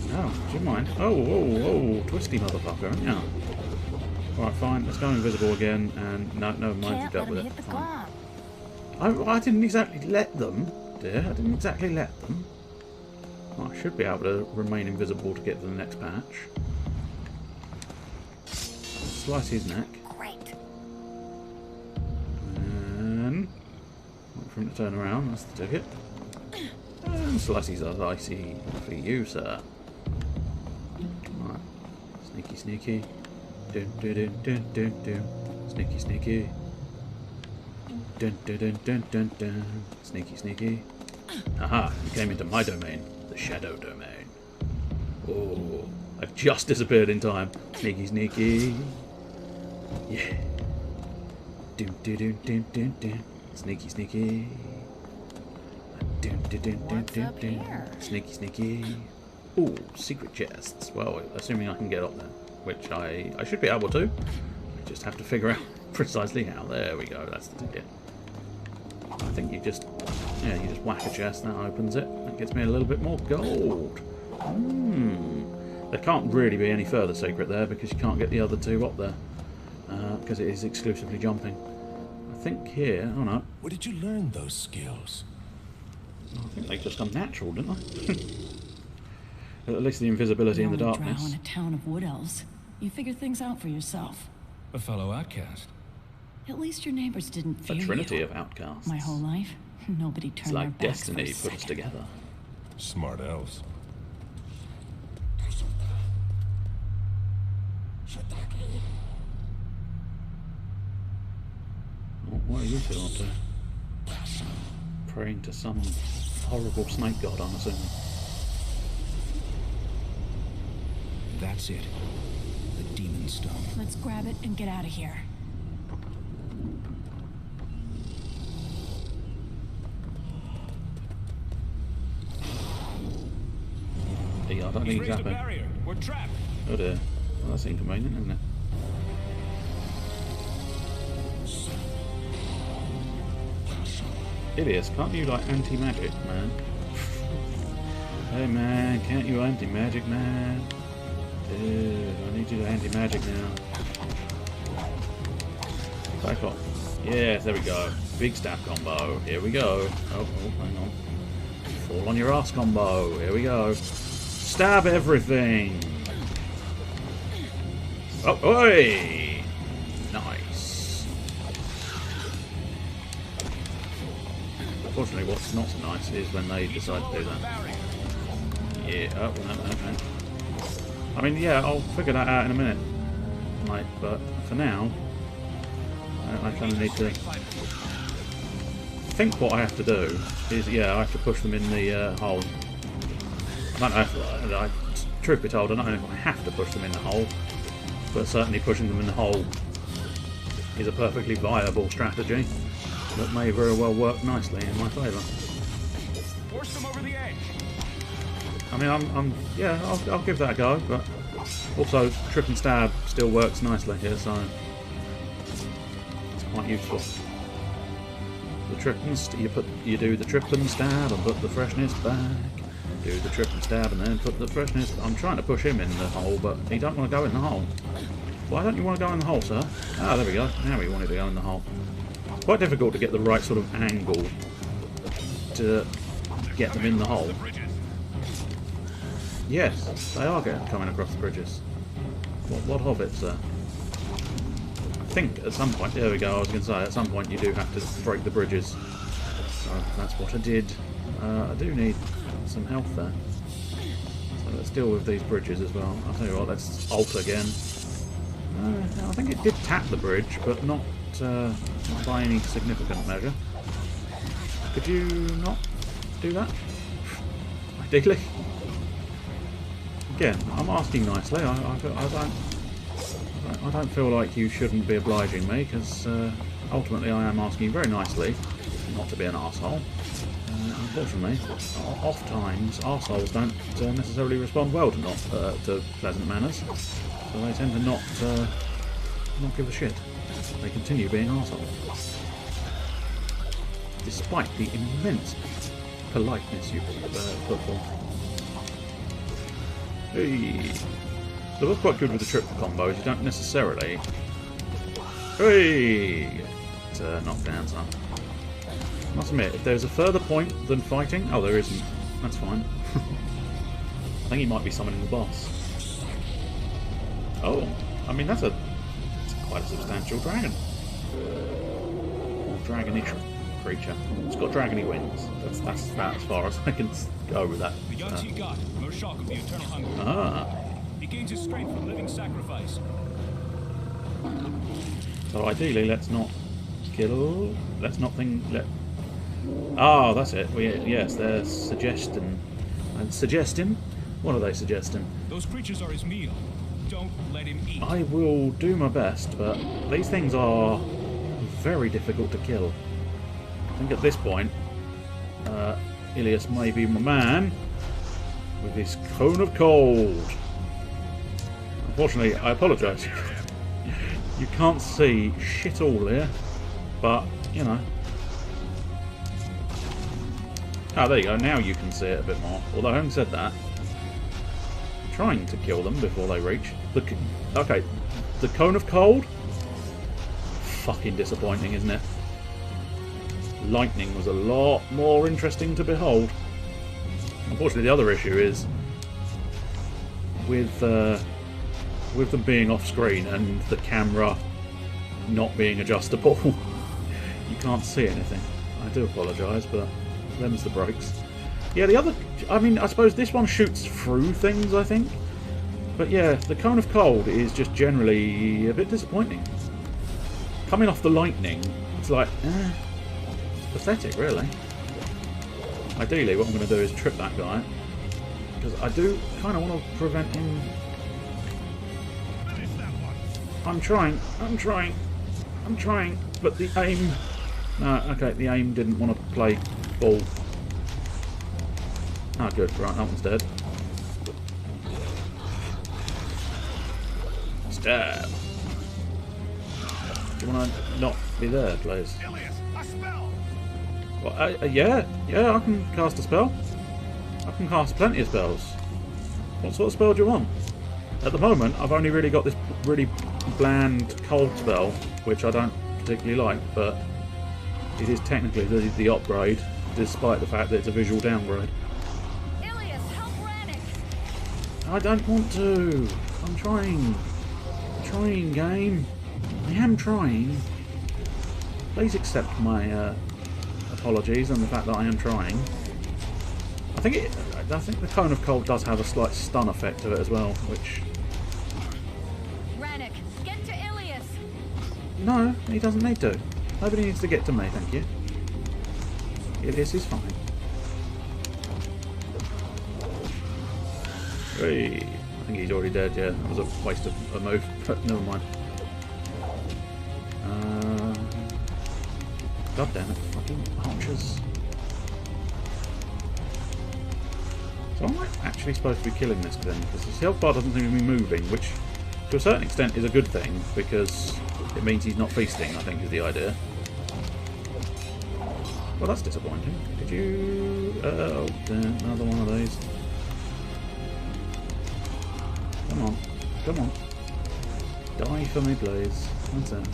No, do you mind? Oh, twisty motherfucker, aren't you? Right, fine. Let's go invisible again. And no, never mind. You Can't dealt let with him it. hit the Fine. gong. I didn't exactly let them, dear. I didn't exactly let them. Well, I should be able to remain invisible to get to the next patch. Slice his neck. Great. And wait for him to turn around. That's the ticket. And slice his icy for you, sir. Right. Sneaky, sneaky. Dun, dun, dun, dun, dun, dun. Sneaky, sneaky. Dun, dun, dun, dun, dun, dun. Sneaky, sneaky. Aha! You came into my domain, the shadow domain. Oh, I've just disappeared in time. Sneaky, sneaky. Yeah. Dun, dun, dun, dun, dun, dun. Sneaky, sneaky. Dun, dun, dun, dun, What's dun, up dun. here? Sneaky, sneaky. Ooh, secret chests. Well, assuming I can get up there, which I should be able to. I just have to figure out precisely how. There we go. That's the ticket. I think you just whack a chest, that opens it. That gets me a little bit more gold. There can't really be any further secret there because you can't get the other two up there because it is exclusively jumping. I think here. Oh no. Where did you learn those skills? I think they just come natural, didn't they? At least the invisibility in the You only darkness. drown in a town of wood elves. You figure things out for yourself. A fellow outcast. At least your neighbors didn't A fear trinity you. of outcasts. My whole life, nobody It's turned like their backs for a destiny put us second. together. Smart elves. What are you two up to? Praying to some horrible snake god, I'm assuming. That's it. The demon stone. Let's grab it and get out of here. Yeah, I don't think it's happened. barrier. We're trapped. Oh dear. Well, that's inconvenient, isn't it? Idiots, can't you like anti-magic, man? Hey man, can't you anti-magic, man? Dude, I need you to anti-magic now. Back off. Yes, there we go. Big stab combo. Here we go. Oh, hang on. Fall on your ass combo. Here we go. Stab everything. Oh, oi! Nice. Unfortunately, what's not so nice is when they decide to do that. Yeah, oh, no. I mean, yeah, I'll figure that out in a minute. Like, but for now, I kind of need to... I think what I have to do is, yeah, I have to push them in the hole. I don't know if, truth be told, I don't know if I have to push them in the hole, but certainly pushing them in the hole is a perfectly viable strategy that may very well work nicely in my favour. Force them over the edge. I mean, yeah, I'll give that a go, but also trip and stab still works nicely here, so it's quite useful. The trip and you do the trip and stab and put the freshness back. Do the trip and stab and then put the freshness. I'm trying to push him in the hole, but he don't want to go in the hole. Why don't you want to go in the hole, sir? Ah, there we go. Now he wanted to go in the hole. Quite difficult to get the right sort of angle to get them in the hole. Yes, they are coming across the bridges. What of it, sir? I think at some point, there we go, I was going to say, at some point you do have to break the bridges. So that's what I did. I do need some health there. So let's deal with these bridges as well. I'll tell you what, let's ult again. I think it did tap the bridge, but not by any significant measure. Could you not do that? Ideally. Again, I'm asking nicely. I don't feel like you shouldn't be obliging me, because ultimately I am asking you very nicely not to be an arsehole. Unfortunately, oft times arseholes don't necessarily respond well to pleasant manners, so they tend to not give a shit. They continue being arseholes, despite the immense politeness you put forth. Hey. So what's quite good with the triple combo is you don't necessarily Hey! It's a knockdown, son. I must admit, if there's a further point than fighting... Oh, there isn't. That's fine. I think he might be summoning the boss. Oh, I mean, that's quite a substantial dragon. Or dragonish creature. It's got dragony wings. That's about as far as I can go with that. The Yahtzee god, nor shock of the eternal hunger. Ah. He gains his strength from living sacrifice. So ideally, let's not kill. Let's not think. Ah, that's it. Yes, they're suggesting. And suggesting? What are they suggesting? Those creatures are his meal. Don't let him eat. I will do my best, but these things are very difficult to kill. I think at this point, Ilias may be my man with this cone of cold. Unfortunately, I apologise. You can't see shit all here, but, you know. Ah, there you go. Now you can see it a bit more. Although, having said that, I'm trying to kill them before they reach. Okay, the cone of cold? Fucking disappointing, isn't it? Lightning was a lot more interesting to behold. Unfortunately, the other issue is with them being off screen and the camera not being adjustable, you can't see anything. I do apologise, but them's the breaks. Yeah, the other... I mean, I suppose this one shoots through things, I think. But yeah, the cone of cold is just generally a bit disappointing. Coming off the lightning, it's like... it's pathetic, really. Ideally, what I'm going to do is trip that guy. Because I do kind of want to prevent him... I'm trying, but the aim... No, okay, the aim didn't want to play ball. Ah, good, right, that one's dead. Stab. Do you want to not be there, please? Well, yeah, I can cast a spell. I can cast plenty of spells. What sort of spell do you want? At the moment, I've only really got this really bland cold spell, which I don't particularly like, but it is technically the upgrade, despite the fact that it's a visual downgrade. Ilias, help Rannick! I don't want to. I'm trying. Trying, game. I am trying. Please accept my apologies and the fact that I am trying. I think the cone of cold does have a slight stun effect to it as well, which... Rannick, get to Ilias! No, he doesn't need to. Nobody needs to get to me, thank you. Ilias is fine. Hey, I think he's already dead, yeah. That was a waste of a move, but never mind. God damn it, fucking archers. So am I actually supposed to be killing this then? Because his health bar doesn't seem to be moving, which to a certain extent is a good thing, because it means he's not feasting, I think is the idea. Well, that's disappointing. Did you... oh, another one of these. Come on. Come on. Die for me, please. That's it.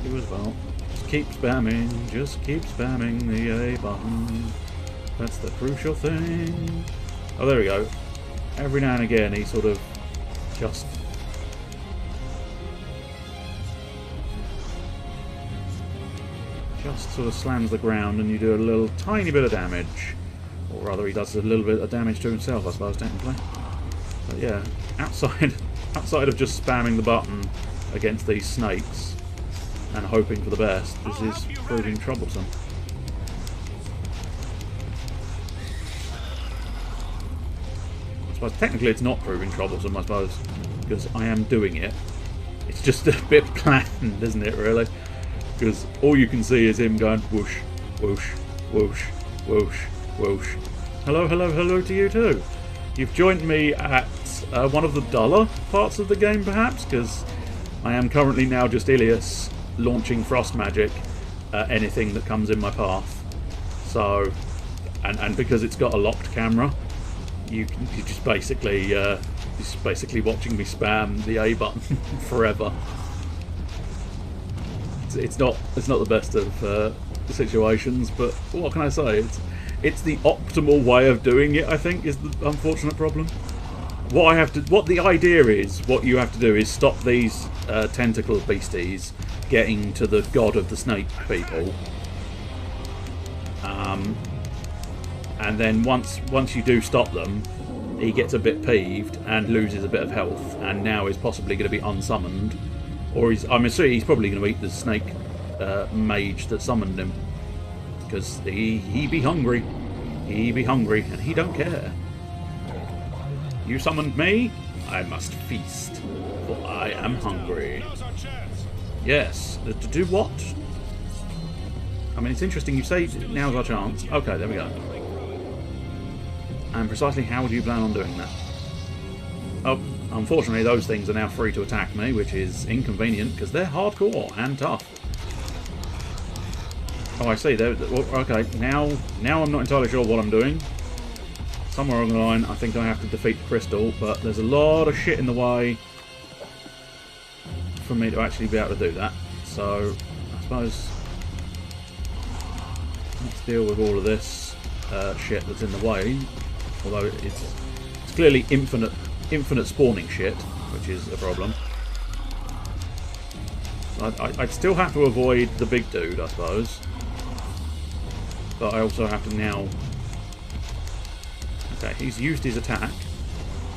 You as well. Just keep spamming. Just keep spamming the A button. That's the crucial thing. Oh, there we go. Every now and again, he sort of just... sort of slams the ground and you do a little tiny bit of damage. Or rather, he does a little bit of damage to himself, I suppose, technically. But yeah, outside of just spamming the button against these snakes and hoping for the best, this is proving troublesome. I suppose technically it's not proving troublesome, I suppose, because I am doing it. It's just a bit bland, isn't it, really? Because all you can see is him going whoosh, whoosh, whoosh, whoosh, whoosh. Hello, hello, hello to you too. You've joined me at one of the duller parts of the game, perhaps, because I am currently now just Ilias launching frost magic at anything that comes in my path. So, and because it's got a locked camera, you just basically watching me spam the A button forever. it's not the best of situations, but what can I say? It's the optimal way of doing it. I think is the unfortunate problem. What the idea is, what you have to do is stop these tentacle beasties getting to the god of the snake people. And then once you do stop them, he gets a bit peeved and loses a bit of health, and now is possibly going to be unsummoned, or I'm assuming he's probably going to eat the snake mage that summoned him, because he be hungry, and he don't care. You summoned me, I must feast, for I am hungry. Yes, to do what? I mean, it's interesting you say now's our chance. Okay, there we go. And precisely how do you plan on doing that? Oh, unfortunately those things are now free to attack me, which is inconvenient because they're hardcore and tough. Oh, I see. Okay, now I'm not entirely sure what I'm doing. Somewhere along the line, I think I have to defeat the crystal, but there's a lot of shit in the way for me to actually be able to do that. So, I suppose let's deal with all of this shit that's in the way. Although it's clearly infinite spawning shit, which is a problem. I'd still have to avoid the big dude, I suppose. But I also have to now... Okay, he's used his attack.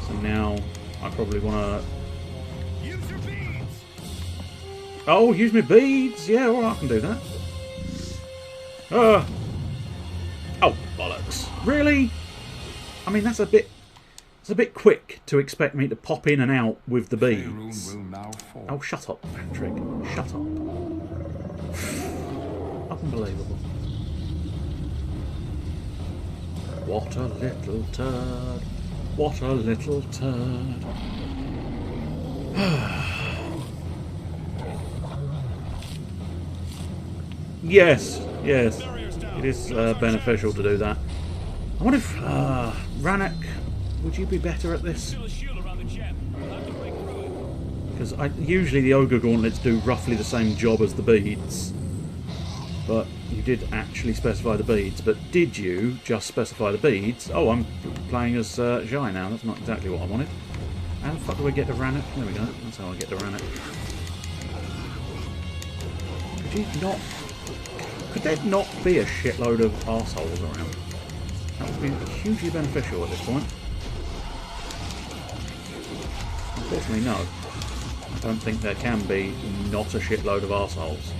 So now I probably want to... Use your beads. Oh, use my beads! Yeah, well, I can do that. Oh, bollocks. Really? I mean, that's a bit quick to expect me to pop in and out with the beads. Will now fall. Oh, shut up, Patrick. Shut up. Unbelievable. What a little turd. What a little turd. Yes. It is beneficial to do that. I wonder if, Rannoch, would you be better at this? Because usually the Ogre Gauntlets do roughly the same job as the beads. But you did actually specify the beads. But did you just specify the beads? Oh, I'm playing as Jai now. That's not exactly what I wanted. How the fuck do I get to Rannoch? There we go. That's how I get to Rannoch. Could there not be a shitload of arseholes around? That would be hugely beneficial at this point. Unfortunately, no. I don't think there can be not a shitload of arseholes.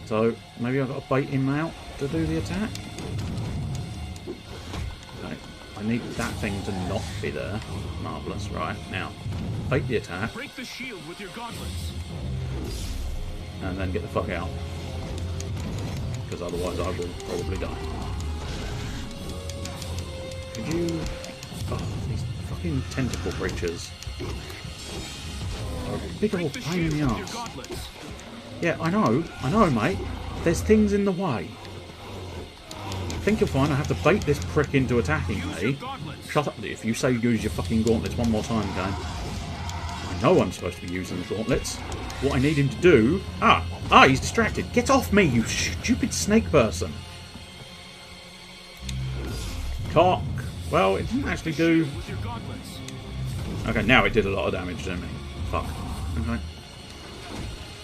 So, maybe I've got to bait him out to do the attack? Okay. I need that thing to not be there. Marvellous. Right, now. Bait the attack. Break the shield with your gauntlets. And then get the fuck out. Because otherwise I will probably die. Could you... Oh, these fucking tentacle creatures are a big old pain in the arse. Yeah, I know, mate. There's things in the way. I think you'll find I have to bait this prick into attacking me. Shut up, if you say use your fucking gauntlets one more time, game. I know I'm supposed to be using the gauntlets. What I need him to do... Ah, he's distracted. Get off me, you stupid snake person. Cock. Well, it didn't actually do... Okay, now it did a lot of damage to me. Fuck. Okay.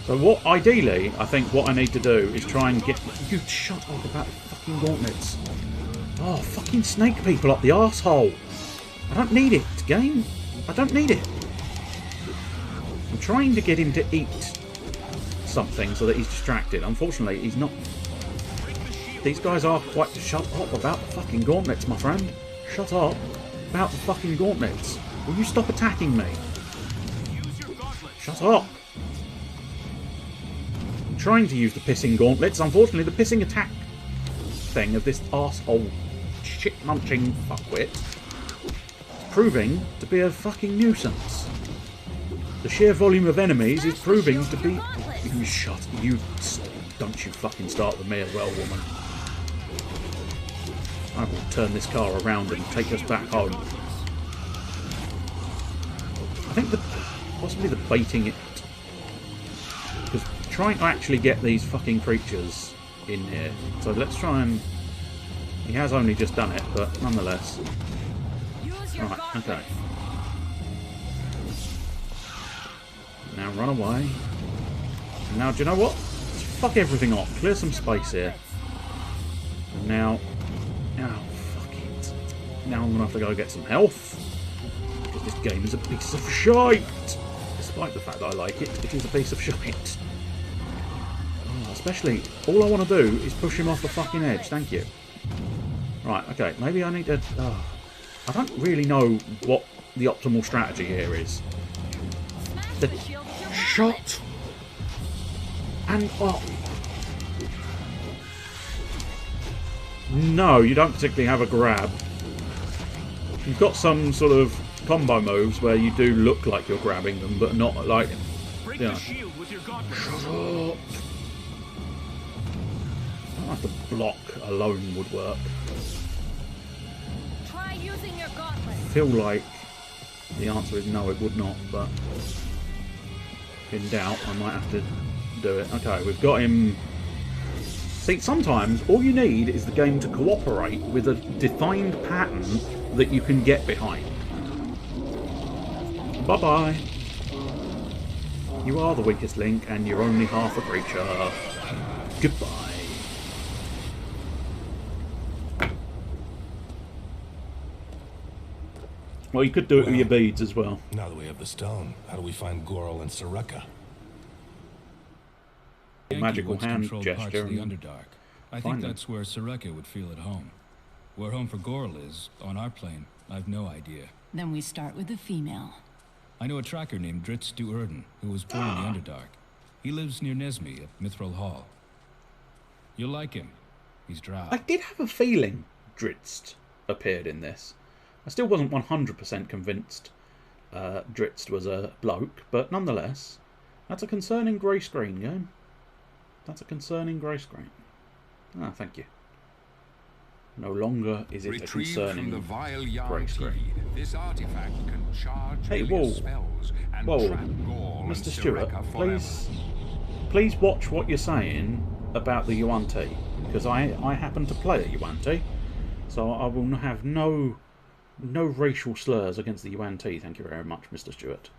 So what, ideally, I think what I need to do is try and get... You shut up about the fucking gauntlets. Oh, fucking snake people up the arsehole. I don't need it, game. I don't need it. I'm trying to get him to eat something so that he's distracted. Unfortunately, he's not... These guys are quite... Shut up about the fucking gauntlets, my friend. Shut up about the fucking gauntlets. Will you stop attacking me? Shut up. I'm trying to use the pissing gauntlets. Unfortunately, the pissing attack thing of this arsehole shit-munching fuckwit is proving to be a fucking nuisance. The sheer volume of enemies is proving to be... You shut... You... Don't you fucking start with me as well, woman. I will turn this car around and take us back home. I think possibly the baiting it... Because trying to actually get these fucking creatures in here. So let's try and... He has only just done it, but nonetheless. Use your Right, gauntlets. okay. Now run away. Now, do you know what? Let's fuck everything off. Clear some space here. And now... Oh, fuck it. Now I'm going to have to go get some health. Because this game is a piece of shite. Despite the fact that I like it, it is a piece of shite. Oh, especially, all I want to do is push him off the fucking edge. Thank you. Right, okay. Maybe I need to... I don't really know what the optimal strategy here is. The shot and oh no, you don't particularly have a grab. You've got some sort of combo moves where you do look like you're grabbing them, but not like, you know. Shut up. I don't have to block alone would work. Try using your gauntlet. I feel like the answer is no, it would not, but in doubt, I might have to do it. Okay, we've got him. See, sometimes all you need is the game to cooperate with a defined pattern that you can get behind. Bye-bye. You are the weakest link, and you're only half a creature. Goodbye. Well, you could do it with your beads as well. Now that we have the stone, how do we find Goral and Soreka? Magical once hand controlled parts gesture. of the Underdark. I think that's where Soreka would feel at home. Where home for Goral is, on our plane, I've no idea. Then we start with the female. I know a tracker named Dritz du Erden, who was born in the Underdark. He lives near Nesme at Mithril Hall. You'll like him. He's drow. I did have a feeling Dritz appeared in this. I still wasn't 100% convinced Dritz was a bloke, but nonetheless, that's a concerning grey screen, game. That's a concerning grey screen. Ah, thank you. No longer is it a concerning from the vile grey screen. This artifact can charge Hey, various whoa. spells and Whoa, trap Gaul and Mr. Stewart, Soreka forever. please watch what you're saying about the Yuan-Ti, because I happen to play a Yuan-Ti, so I will have no racial slurs against the Yuan-Ti, thank you very much, Mr. Stewart.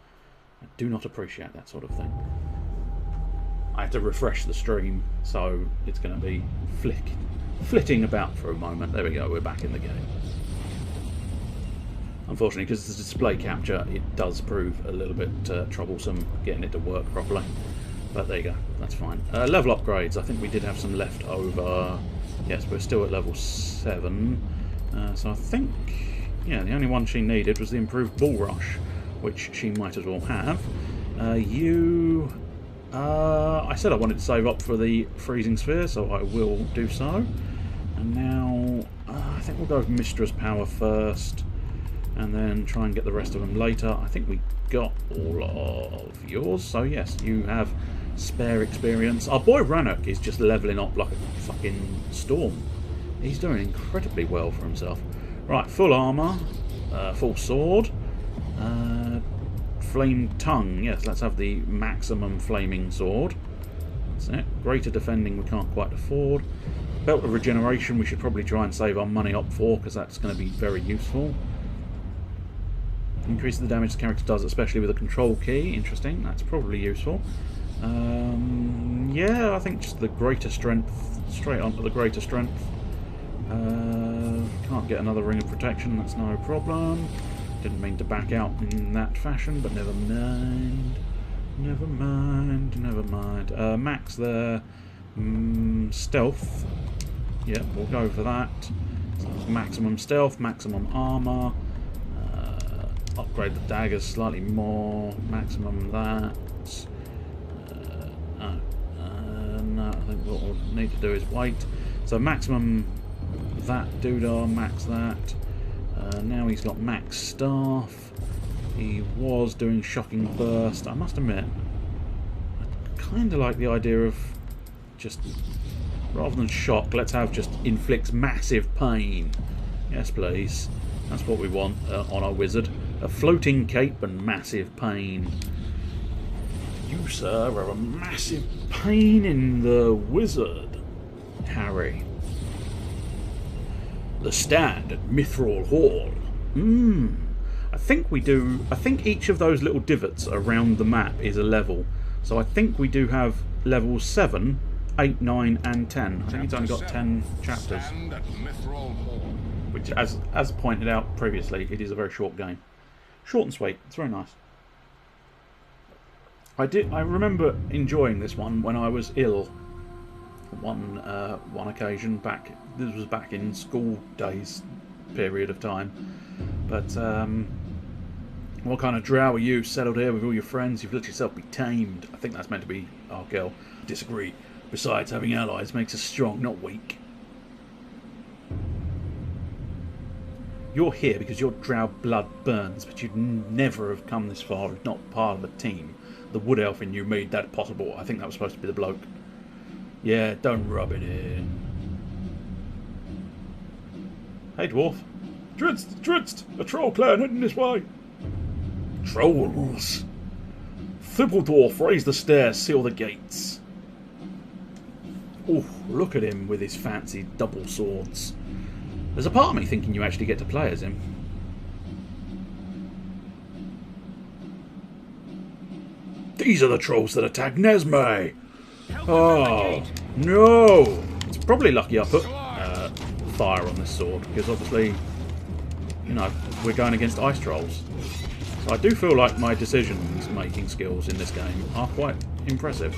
I do not appreciate that sort of thing. I had to refresh the stream, so it's going to be flitting about for a moment. There we go, we're back in the game. Unfortunately, because it's a display capture, it does prove a little bit troublesome getting it to work properly. But there you go, that's fine. Level upgrades, I think we did have some left over. Yes, we're still at level 7. So I think, yeah, the only one she needed was the improved Bull Rush, which she might as well have. I said I wanted to save up for the Freezing Sphere, so I will do so. And now, I think we'll go with Mistress Power first, and then try and get the rest of them later. I think we got all of yours, so yes, you have spare experience. Our boy Rannoch is just levelling up like a fucking storm. He's doing incredibly well for himself. Right, full armour, full sword, flame tongue. Yes, let's have the maximum flaming sword. That's it. Greater defending we can't quite afford. Belt of regeneration we should probably try and save our money up for, because that's going to be very useful. Increase the damage the character does, especially with a control key. Interesting, that's probably useful. Yeah, I think just the greater strength, straight onto the greater strength. Can't get another ring of protection, that's no problem. Didn't mean to back out in that fashion, but never mind. Never mind, never mind. Max there. Stealth. Yeah, we'll go for that. So maximum stealth, maximum armour. Upgrade the daggers slightly more. Maximum that. No, I think what we'll need to do is wait. So maximum that doodah, max that. Now he's got max staff. He was doing shocking burst. I must admit, I kind of like the idea of just, rather than shock, let's have just inflicts massive pain. Yes, please. That's what we want on our wizard. A floating cape and massive pain. You, sir, are a massive pain in the wizard, Harry. The stand at Mithril Hall. I think each of those little divots around the map is a level. So I think we do have levels 7, 8, 9 and 10. I think it's only got 10 chapters. Stand at Mithril Hall. Which, as pointed out previously, it is a very short game. Short and sweet. It's very nice. I remember enjoying this one when I was ill. One occasion back. This was back in school days period of time. But what kind of drow are you? Settled here with all your friends? You've let yourself be tamed. I think that's meant to be our girl. Disagree. Besides, having allies makes us strong, not weak. You're here because your drow blood burns, but you'd never have come this far if not part of a team. The wood elf in you made that possible. I think that was supposed to be the bloke. Yeah, don't rub it in. Hey, dwarf. Dritzt! A troll clan heading this way. Trolls. Thibbledorf, raise the stairs, seal the gates. Oh, look at him with his fancy double swords. There's a part of me thinking you actually get to play as him. These are the trolls that attacked Nesme. Oh, no. It's probably lucky I put fire on this sword, because obviously, you know, we're going against ice trolls. So I do feel like my decision-making skills in this game are quite impressive.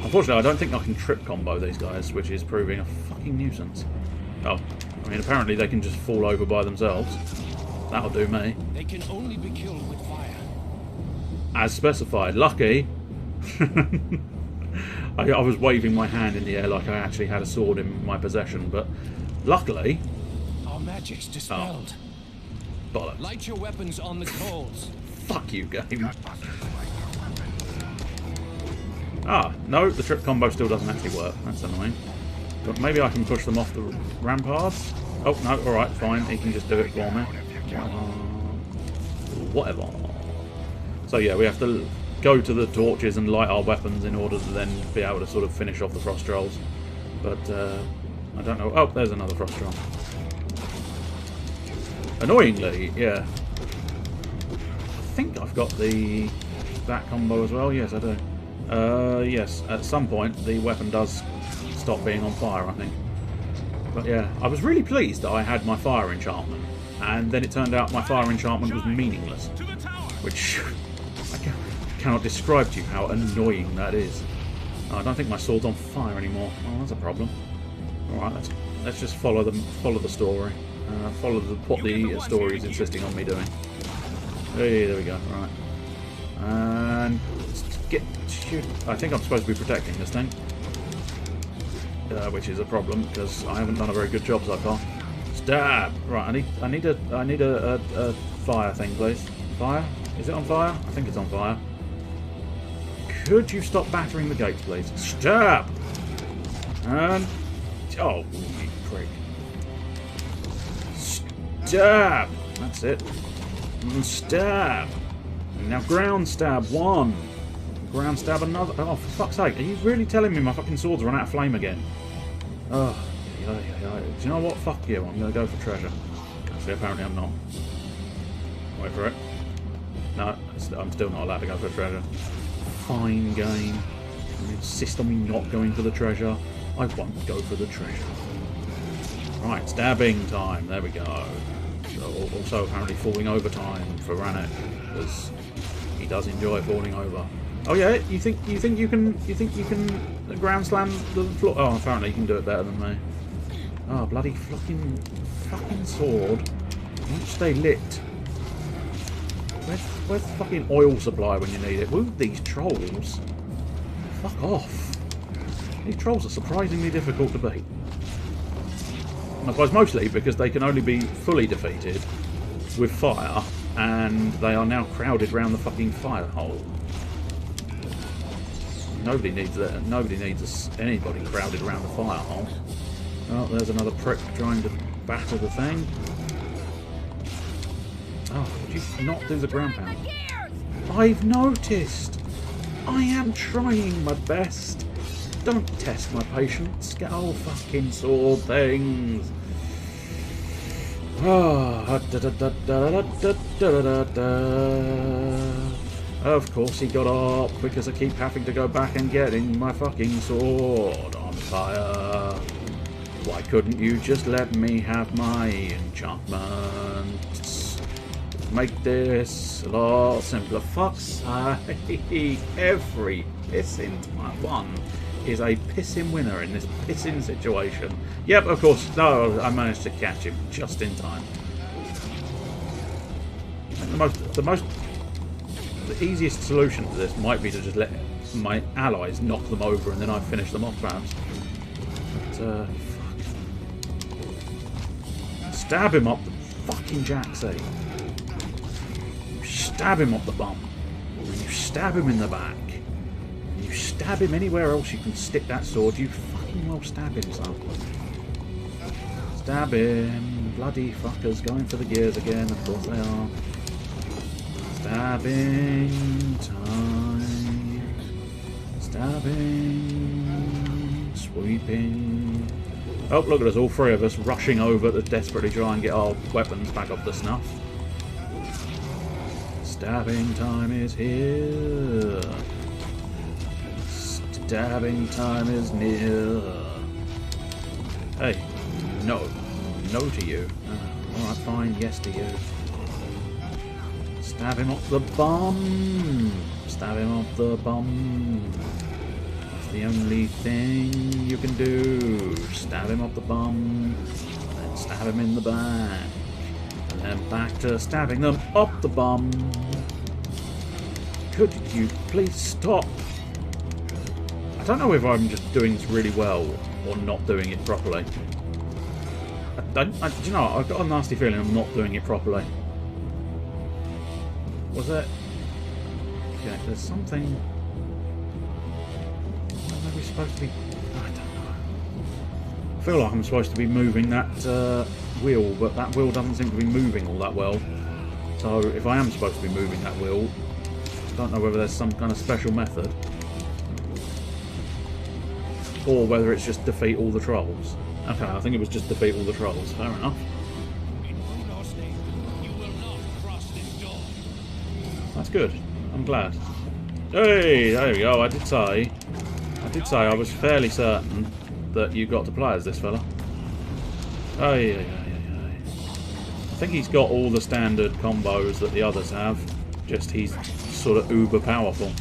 Unfortunately, I don't think I can trip combo these guys, which is proving a fucking nuisance. Oh, I mean, apparently they can just fall over by themselves. That'll do me. They can only be killed with fire. As specified. Lucky. I was waving my hand in the air like I actually had a sword in my possession, but luckily... Our magic's dispelled. Bollocks. Light your weapons on the coals. Fuck you, game. Ah, no, the trip combo still doesn't actually work. That's annoying. But maybe I can push them off the ramparts. Oh, no, alright, fine. He can just do it for me. Whatever. So yeah, we have to go to the torches and light our weapons in order to then be able to sort of finish off the frost trolls. But, I don't know. Oh, there's another frost troll. Annoyingly, yeah. I think I've got that combo as well. Yes, I do. Yes, at some point the weapon does stop being on fire, I think. But yeah, I was really pleased that I had my fire enchantment, and then it turned out my fire enchantment was meaningless, which I cannot describe to you how annoying that is. I don't think my sword's on fire anymore. Oh, that's a problem. All right, let's just follow the story, follow what the story is insisting on me doing. Hey, there we go. Right, and I think I'm supposed to be protecting this thing. Which is a problem because I haven't done a very good job so far. Stab! Right, I need a fire thing, please. Fire? Is it on fire? I think it's on fire. Could you stop battering the gates, please? Stab! And oh, you prick! Stab! That's it. And stab. And now ground stab 1. Ground stab another. Oh, for fuck's sake! Are you really telling me my fucking sword's run out of flame again? Oh, do you know what? Fuck you. I'm going to go for treasure. Actually, apparently I'm not. Wait for it. No, I'm still not allowed to go for treasure. Fine game. You insist on me not going for the treasure. I won't go for the treasure. Right, stabbing time. There we go. So, also apparently falling over time for Rannick, because he does enjoy falling over. Oh yeah, you think you can ground slam the floor? Oh, apparently you can do it better than me. Oh, bloody fucking sword! Won't stay lit. Where's the fucking oil supply when you need it? Woo, these trolls! Fuck off! These trolls are surprisingly difficult to beat. And I suppose mostly because they can only be fully defeated with fire, and they are now crowded round the fucking fire hole. Nobody needs that. Nobody needs anybody crowded around the fire hole. Oh, there's another prick trying to batter the thing. Oh, would you not do the ground pound? I've noticed. I am trying my best. Don't test my patience. Get old fucking sword things. Of course he got up because I keep having to go back and getting my fucking sword on fire. Why couldn't you just let me have my enchantments? Make this a lot simpler. Fuck's sake. Every pissing one is a pissing winner in this pissing situation. Yep, of course. No, I managed to catch him just in time. The easiest solution to this might be to just let my allies knock them over and then I finish them off, perhaps. But, fuck. Stab him up the fucking jacksie. You stab him up the bum. You stab him in the back. You stab him anywhere else you can stick that sword. You fucking well stab him, son. Stab him. Bloody fuckers going for the gears again. Of course they are. Stabbing time. Stabbing. Sweeping. Oh, look at us, all three of us rushing over to desperately try and get our weapons back up to snuff. Stabbing time is here. Stabbing time is near. Hey, no. No to you. Alright, fine, yes to you. Stab him up the bum. Stab him up the bum. That's the only thing you can do. Stab him up the bum. Then stab him in the back. And then back to stabbing them up the bum. Could you please stop? I don't know if I'm just doing this really well or not doing it properly. Do you know, I've got a nasty feeling I'm not doing it properly. Was it? Yeah, there's something. Maybe supposed to be. I don't know. I feel like I'm supposed to be moving that wheel, but that wheel doesn't seem to be moving all that well. So if I am supposed to be moving that wheel, I don't know whether there's some kind of special method, or whether it's just defeat all the trolls. Okay, I think it was just defeat all the trolls. Fair enough. That's good. I'm glad. Hey, there we go. I did say I was fairly certain that you got to play as this fella. Hey. I think he's got all the standard combos that the others have. Just he's sort of uber powerful.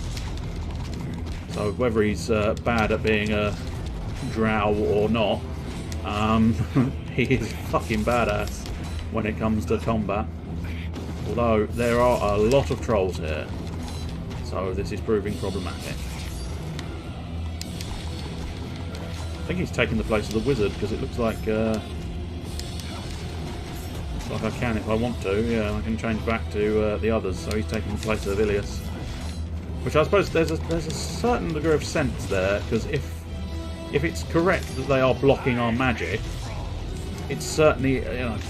So whether he's bad at being a drow or not, he is fucking badass when it comes to combat. Although there are a lot of trolls here, so this is proving problematic. I think he's taken the place of the wizard because it looks like I can if I want to. Yeah, I can change back to the others. So he's taking the place of Ilias, which I suppose there's a certain degree of sense there, because if it's correct that they are blocking our magic, it's certainly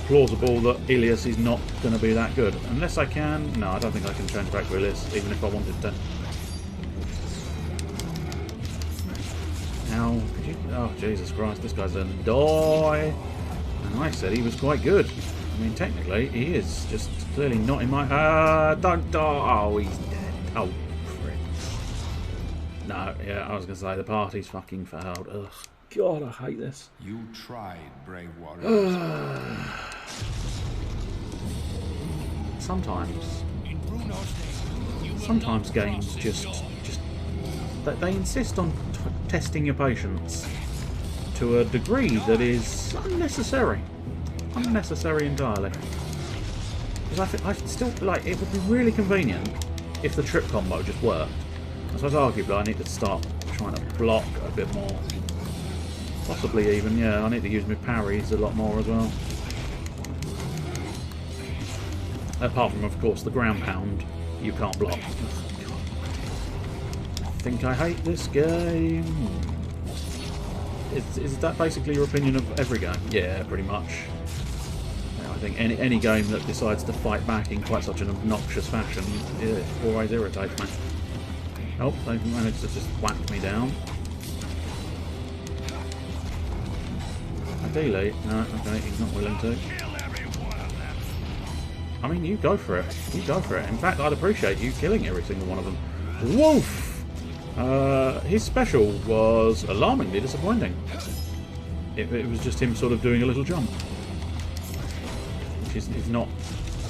plausible that Ilias is not going to be that good. Unless I can... No, I don't think I can change back to Ilias, even if I wanted to. Now, could you... Oh, Jesus Christ, this guy's going to die. And I said he was quite good. I mean, technically, he is. Just clearly not in my... don't die! Oh, he's dead. Oh, frick. No, yeah, I was going to say, the party's fucking failed. Ugh. God, I hate this. You tried, brave warriors. Sometimes games just they insist on testing your patience to a degree that is unnecessary entirely. Because I still like it would be really convenient if the trip combo just worked. I suppose arguably I need to start trying to block a bit more. Possibly even, yeah, I need to use my parries a lot more as well. Apart from, of course, the ground pound, you can't block. I think I hate this game. Is that basically your opinion of every game? Yeah, pretty much. Yeah, I think any game that decides to fight back in quite such an obnoxious fashion, it always irritates me. Oh, they've managed to just whack me down. Ideally, no, okay, he's not willing to. I mean, you go for it. You go for it. In fact, I'd appreciate you killing every single one of them. Woof! His special was alarmingly disappointing. It was just him sort of doing a little jump. Which is not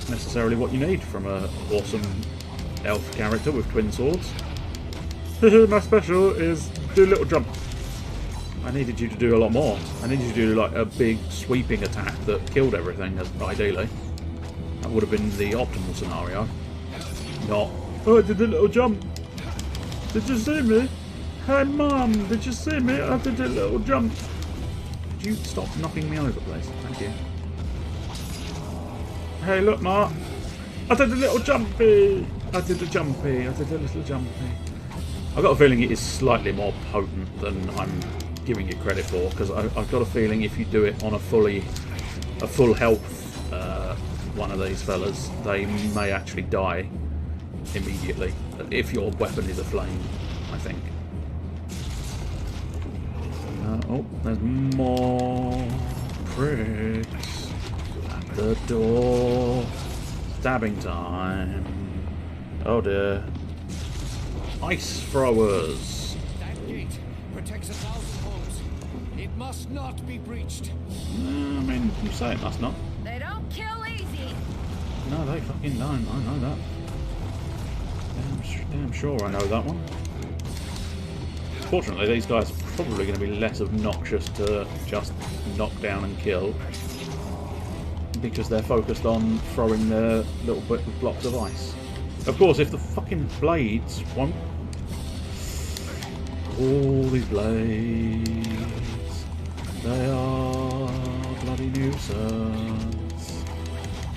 necessarily what you need from an awesome elf character with twin swords. My special is do a little jump. I needed you to do a lot more. I needed you to do like a big sweeping attack that killed everything, ideally. That would have been the optimal scenario. Not, oh, I did a little jump. Did you see me? Hey Mum, did you see me? I did a little jump. Could you stop knocking me over, please? Thank you. Hey, look, Ma. I did a little jumpy. I did a jumpy. I did a little jumpy. I've got a feeling it is slightly more potent than I'm giving it credit for, because I've got a feeling if you do it on a full health one of these fellas, they may actually die immediately if your weapon is a flame, I think. Oh, there's more pricks at the door. Stabbing time. Oh dear. Ice throwers. That gate protects 1,000 homes. It must not be breached. I mean, you say it must not. They don't kill easy. No, they fucking don't. I know that. Damn sure I know that one. Fortunately, these guys are probably going to be less obnoxious to just knock down and kill, because they're focused on throwing their little blocks of ice. Of course, if the fucking blades won't... All these blades, they are bloody nuisance.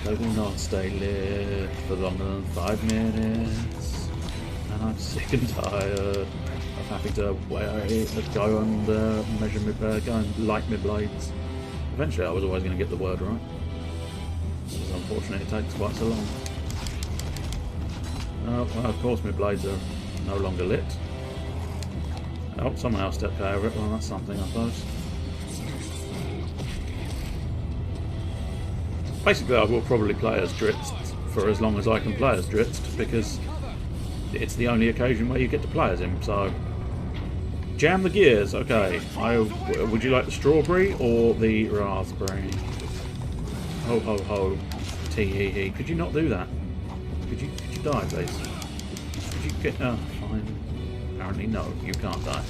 They will not stay lit for longer than 5 minutes. And I'm sick and tired of having to go and measure my, go and light my blades. Eventually I was always going to get the word right. Because unfortunately it takes quite so long. Oh, well, of course my blades are no longer lit. Oh, someone else stepped over it. Well, that's something, I suppose. Basically, I will probably play as Dritz for as long as I can play as Dritz, because it's the only occasion where you get to play as him, so... Jam the gears, okay. Would you like the strawberry or the raspberry? Ho ho ho. Tee hee hee. Could you not do that? Could you die, please? Could you get... Oh, fine. Apparently no, you can't die.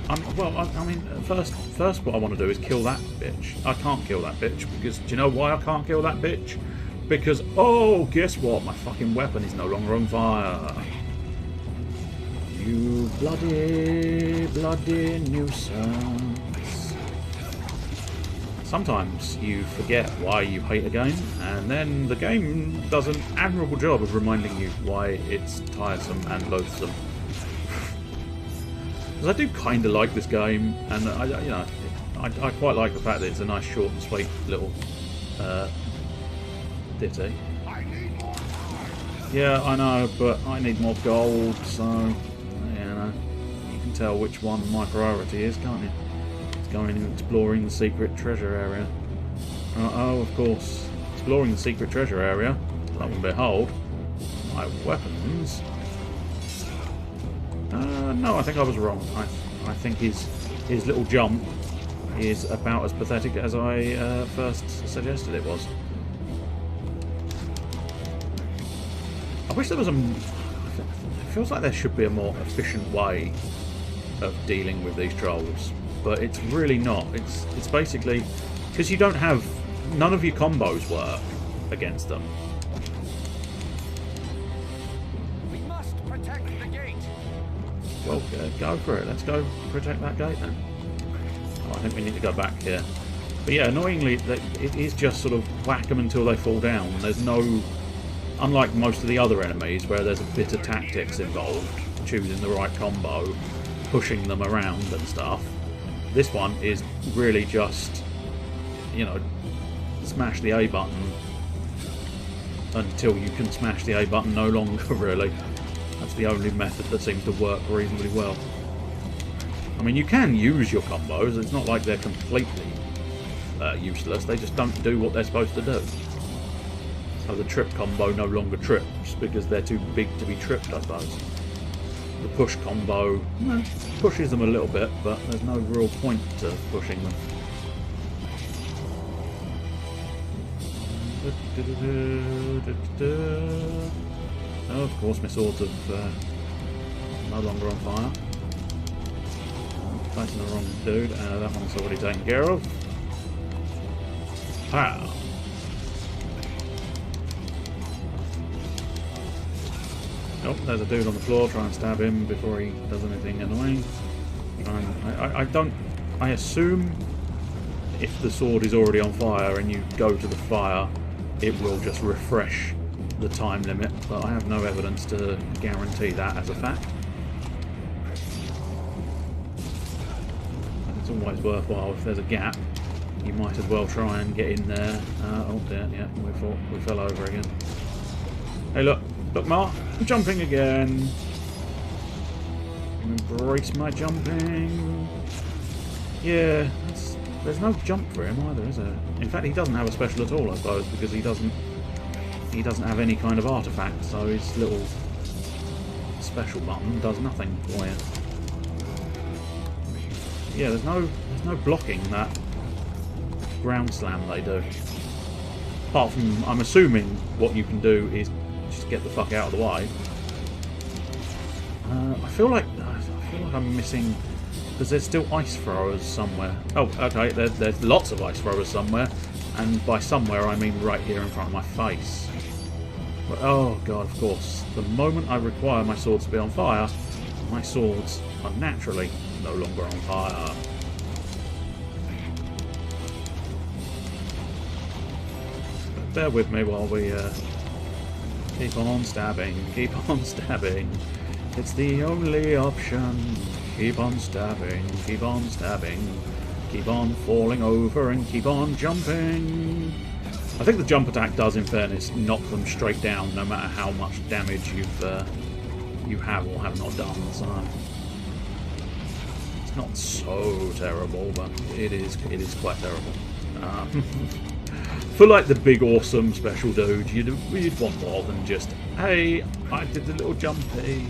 I mean, first what I want to do is kill that bitch. I can't kill that bitch, because do you know why I can't kill that bitch? Because, oh, guess what? My fucking weapon is no longer on fire. You bloody nuisance. Sometimes you forget why you hate a game, and then the game does an admirable job of reminding you why it's tiresome and loathsome. Because I do kind of like this game, and I quite like the fact that it's a nice, short and sweet little ditty. Yeah, I know, but I need more gold, so you can tell which one my priority is, can't you? It's going and exploring the secret treasure area. Oh, of course, exploring the secret treasure area. Lo and behold, my weapons. No, I think I was wrong. I think his little jump is about as pathetic as I first suggested it was. I wish there was a... It feels like there should be a more efficient way of dealing with these trolls, but it's really not. It's basically... Because you don't have... None of your combos work against them. We must protect the gate. Well, go for it. Let's go protect that gate then. Oh, I think we need to go back here. But yeah, annoyingly, it is just sort of whack them until they fall down. There's no... Unlike most of the other enemies, where there's a bit of tactics involved, choosing the right combo, pushing them around and stuff, this one is really just, you know, smash the A button until you can smash the A button no longer, really. That's the only method that seems to work reasonably well. I mean, you can use your combos. It's not like they're completely useless. They just don't do what they're supposed to do. So the trip combo no longer trips because they're too big to be tripped, I suppose. The push combo pushes them a little bit, but there's no real point to pushing them. Oh, of course, my swords have no longer on fire. Facing the wrong dude. That one's already taken care of. Pow! Oh, there's a dude on the floor. Try and stab him before he does anything annoying. I assume if the sword is already on fire and you go to the fire, it will just refresh the time limit, but I have no evidence to guarantee that as a fact. It's always worthwhile if there's a gap. You might as well try and get in there. Oh dear, yeah, we fell over again. Hey look, Mark, I'm jumping again. Embrace my jumping. Yeah, there's no jump for him either, is there? In fact, he doesn't have a special at all, I suppose, because he doesn't have any kind of artifact, so his little special button does nothing for you. Yeah, there's no blocking that ground slam they do. Apart from, I'm assuming what you can do is just get the fuck out of the way. I feel like I'm missing, because there's still ice throwers somewhere. Oh, okay, there's lots of ice throwers somewhere, and by somewhere I mean right here in front of my face. But, oh god, of course, the moment I require my swords to be on fire, my swords are naturally no longer on fire. But bear with me while we keep on stabbing, keep on stabbing. It's the only option. Keep on stabbing, keep on stabbing, keep on falling over and keep on jumping. I think the jump attack does, in fairness, knock them straight down no matter how much damage you have or have not done, so it's not so terrible, but it is quite terrible. For like the big awesome special dude, you'd want more than just, hey, I did the little jumpy.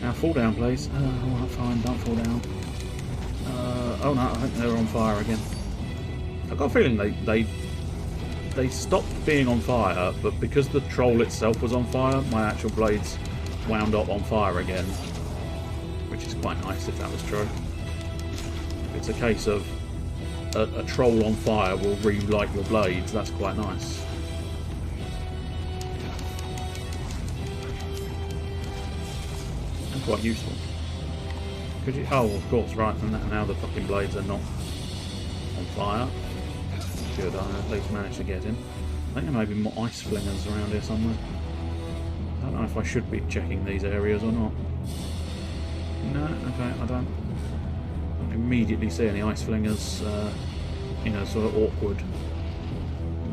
Now fall down, please. Alright, fine, don't fall down. Oh no, I think they're on fire again. I've got a feeling they stopped being on fire, but because the troll itself was on fire, my actual blades wound up on fire again. Which is quite nice if that was true. If it's a case of a troll on fire will relight your blades, that's quite nice. And quite useful. Could you? Oh, of course, right. And now the fucking blades are not on fire. Good, I at least managed to get in. I think there may be more ice flingers around here somewhere. I don't know if I should be checking these areas or not. No, okay, I don't immediately see any ice flingers in a sort of awkward,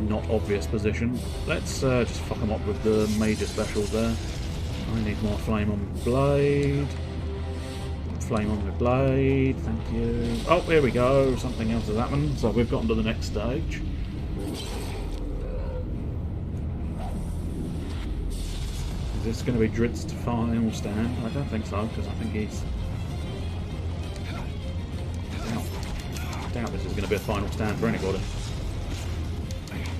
not obvious position. Let's just fuck them up with the major specials there. I need more flame on the blade. Flame on the blade, thank you. Oh, here we go, something else has happened, so we've gotten to the next stage. Is this going to be Drit's final stand? I don't think so, because I think he's... I doubt this is going to be a final stand for anybody.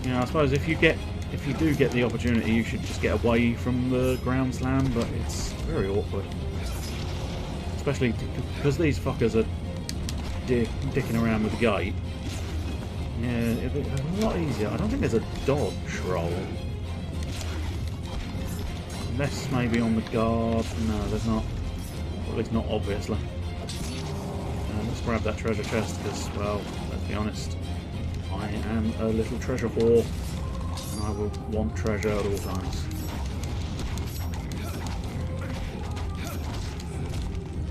Yeah, I suppose if you do get the opportunity, you should just get away from the ground slam, but it's very awkward. Especially because these fuckers are dicking around with the gate. Yeah, it'd be a lot easier. I don't think there's a dodge roll. Unless maybe on the guard. No, there's not. Or at least not obviously. Let's grab that treasure chest because, well, let's be honest, I am a little treasure whore. And I will want treasure at all times.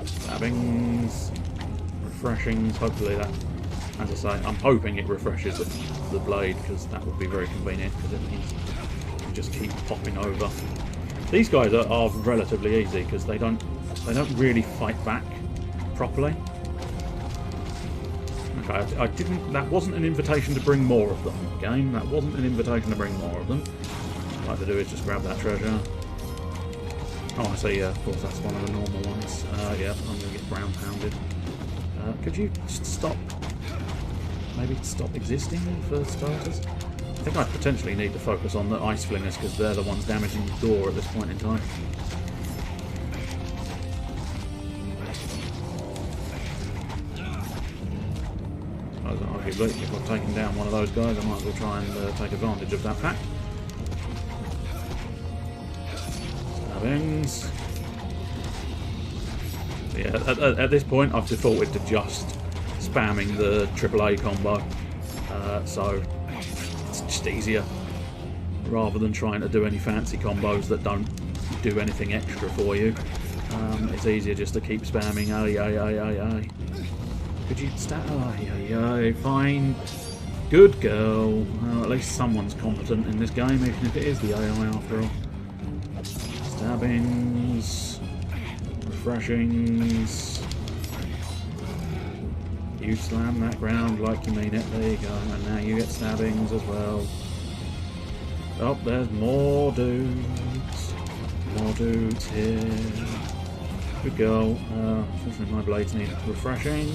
Stabbings, refreshings, hopefully that, as I say, I'm hoping it refreshes the blade because that would be very convenient because it means you just keep popping over These guys are relatively easy because they don't really fight back properly. Okay, I didn't. That wasn't an invitation to bring more of them. Game. That wasn't an invitation to bring more of them. What I'd like to do is just grab that treasure. Oh, I see. Yeah, of course, that's one of the normal ones. Yeah, I'm gonna get ground pounded. Could you just stop? Maybe stop existing for starters. I think I potentially need to focus on the ice flingers because they're the ones damaging the door at this point in time. Arguably, if I've taken down one of those guys, I might as well try and take advantage of that fact. Stabbings. Yeah, at this point, I've defaulted to just spamming the AAA combo, so it's just easier rather than trying to do any fancy combos that don't do anything extra for you. It's easier just to keep spamming. Aye. Could you stab? Aye. Fine. Good girl. Well, at least someone's competent in this game, even if it is the AI after all. Stabbings. Refreshings. You slam that ground like you mean it. There you go. And now you get stabbings as well. Oh, there's more dudes. More dudes here. Good girl. Unfortunately, my blades need refreshing.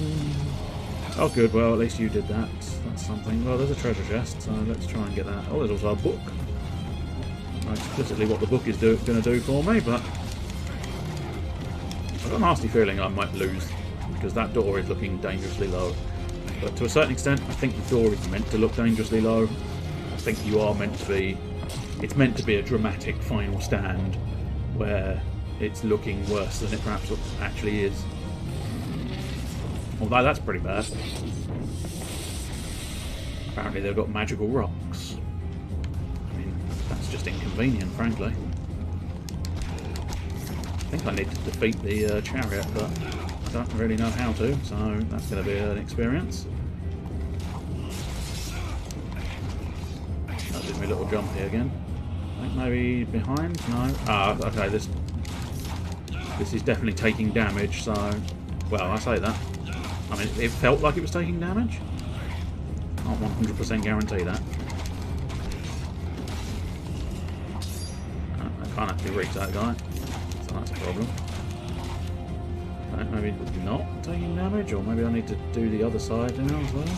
Oh, good. Well, at least you did that. That's something. Well, there's a treasure chest, so let's try and get that. Oh, there's also a book. Not explicitly what the book is going to do for me, but I've got a nasty feeling I might lose because that door is looking dangerously low. But to a certain extent, I think the door is meant to look dangerously low. I think you are meant to be. It's meant to be a dramatic final stand where it's looking worse than it perhaps actually is. Although that's pretty bad. Apparently they've got magical rocks. I mean, that's just inconvenient, frankly. I think I need to defeat the chariot, but I don't really know how to, so that's going to be an experience. That did me a little jump here again. I think maybe behind? No. Ah, okay, this is definitely taking damage, so... Well, I say that. I mean, it felt like it was taking damage. Can't 100% guarantee that. I can't actually reach that guy, so that's a problem. Okay, maybe not taking damage, or maybe I need to do the other side now as well.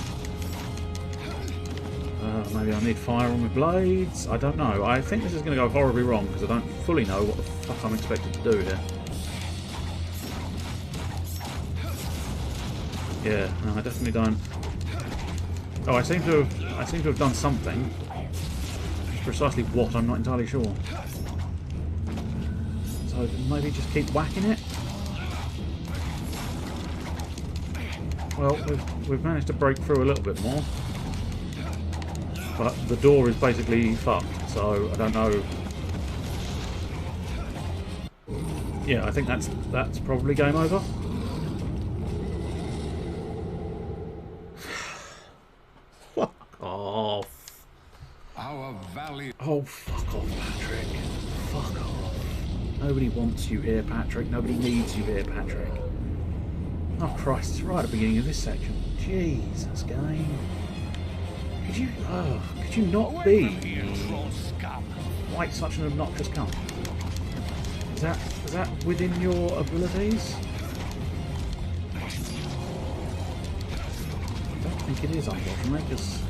Maybe I need fire on my blades. I don't know. I think this is going to go horribly wrong because I don't fully know what the fuck I'm expected to do here. Yeah, no, I definitely don't. Oh, I seem to have done something. Just precisely what, I'm not entirely sure. So maybe just keep whacking it. Well, we've managed to break through a little bit more, but the door is basically fucked. So I don't know. Yeah, I think that's probably game over. Oh, fuck off, Patrick. Fuck off. Nobody wants you here, Patrick. Nobody needs you here, Patrick. Oh, Christ, it's right at the beginning of this section. Jesus, game. Could you not be quite such an obnoxious cunt? Is that within your abilities? I don't think it is, unfortunately, because...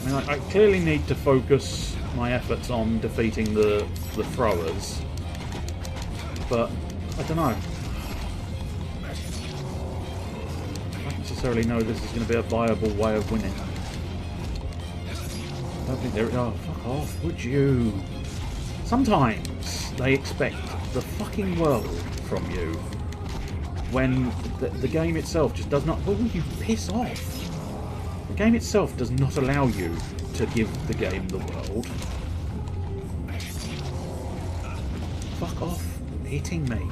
I mean, I clearly need to focus my efforts on defeating the throwers, but I don't know. I don't necessarily know this is going to be a viable way of winning. I don't think there. Oh, fuck off! Would you? Sometimes they expect the fucking world from you when the game itself just does not. Will you piss off? The game itself does not allow you to give the game the world. Fuck off hitting me.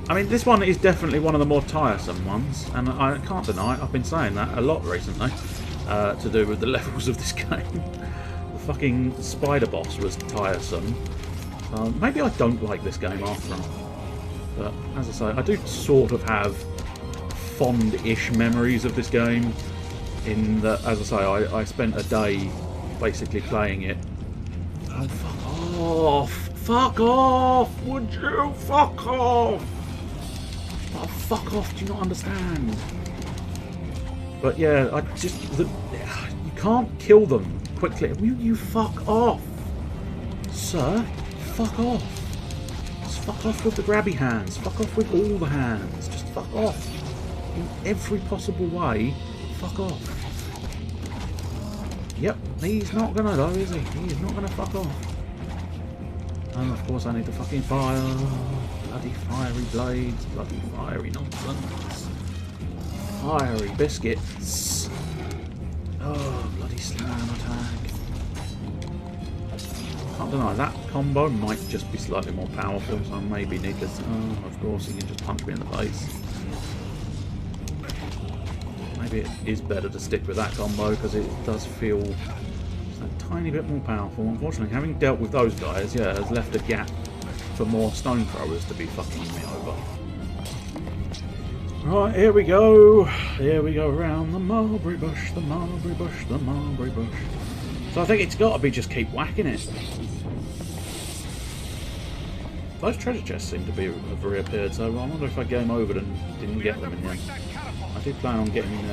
I mean, this one is definitely one of the more tiresome ones, and I can't deny it, I've been saying that a lot recently, to do with the levels of this game. The The fucking spider boss was tiresome. Maybe I don't like this game after all. But, as I say, I do sort of have fond-ish memories of this game. In that, as I say, I spent a day basically playing it. Oh, fuck off! Fuck off! Would you? Fuck off! Oh, fuck off, do you not understand? But yeah, you can't kill them quickly. You fuck off! Sir, fuck off. Just fuck off with the grabby hands. Fuck off with all the hands. Just fuck off. In every possible way, fuck off. Yep, he's not gonna though, is he? He's not gonna fuck off. And of course I need to fucking fire. Bloody fiery blades. Bloody fiery nonsense. Fiery biscuits. Oh, bloody slam attack. I don't know, that combo might just be slightly more powerful, so I maybe need to... Oh, of course, he can just punch me in the face. Maybe it is better to stick with that combo, because it does feel just a tiny bit more powerful. Unfortunately, having dealt with those guys, yeah, has left a gap for more stone throwers to be fucking me over. Right, here we go. Here we go around the mulberry bush, the mulberry bush, the mulberry bush. So I think it's got to be just keep whacking it. Those treasure chests seem to have reappeared, so I wonder if I game over and didn't get them in the end. I did plan on getting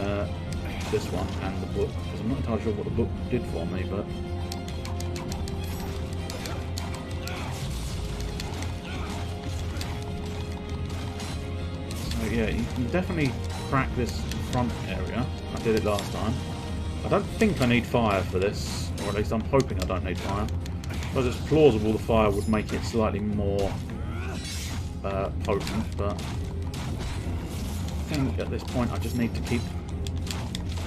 this one and the book, because I'm not entirely sure what the book did for me, but... So yeah, you can definitely crack this front area. I did it last time. I don't think I need fire for this, or at least I'm hoping I don't need fire. Because it's plausible the fire would make it slightly more potent, but I think at this point I just need to keep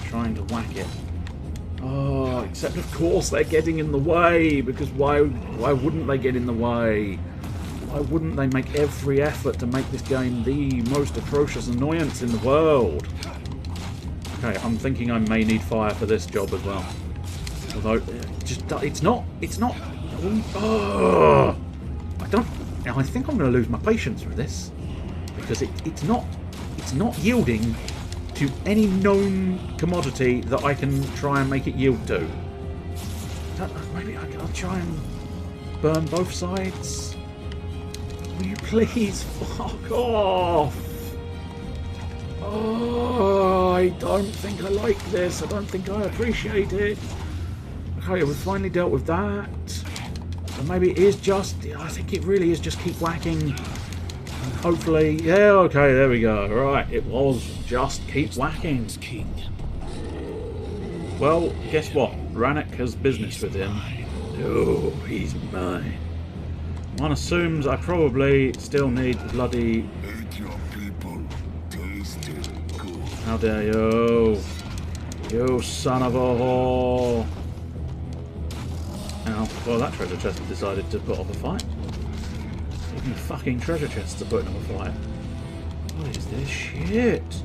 trying to whack it. Oh, except of course they're getting in the way, because why wouldn't they get in the way? Why wouldn't they make every effort to make this game the most atrocious annoyance in the world? Okay, I'm thinking I may need fire for this job as well. Although, it's not. Oh, I think I'm going to lose my patience with this, because it's not yielding to any known commodity that I can try and make it yield to. Maybe I'll try and burn both sides. Will you please fuck off? Oh, I don't think I like this. I don't think I appreciate it. Okay, we've finally dealt with that. So maybe it is just... I think it really is just keep whacking. And hopefully... Yeah, okay, there we go. Right, it was just keep whacking. Well, guess what? Rannoch has business with him. Oh, he's mine. One assumes I probably still need bloody... How dare you? You son of a whore! Now, well, that treasure chest decided to put up a fight. Even fucking treasure chests are putting up a fight. What is this shit?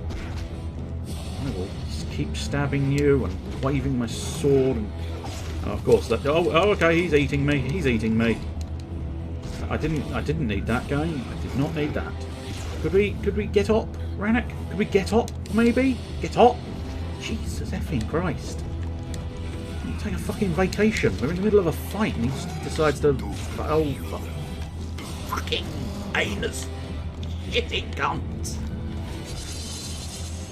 I will keep stabbing you and waving my sword and... Oh, of course, that... Oh, okay, he's eating me. He's eating me. I didn't need that game. I did not need that. Could we get up, Rannoch? Could we get up, maybe? Get up? Jesus effing Christ. Take a fucking vacation. We're in the middle of a fight and he just decides to... Oh, fucking anus shitting cunt.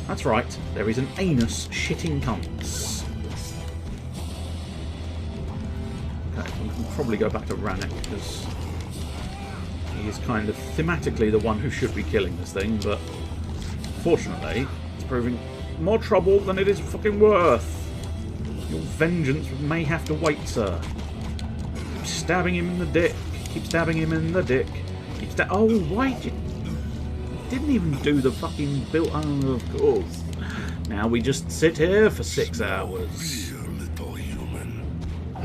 That's right. There is an anus shitting cunt. Okay, we can probably go back to Rannoch because he is kind of thematically the one who should be killing this thing, but fortunately it's proving more trouble than it is fucking worth. Your vengeance may have to wait, sir. Keep stabbing him in the dick. Keep stabbing him in the dick. Oh, why didn't even do the fucking build? Oh, of course. Now we just sit here for 6 hours.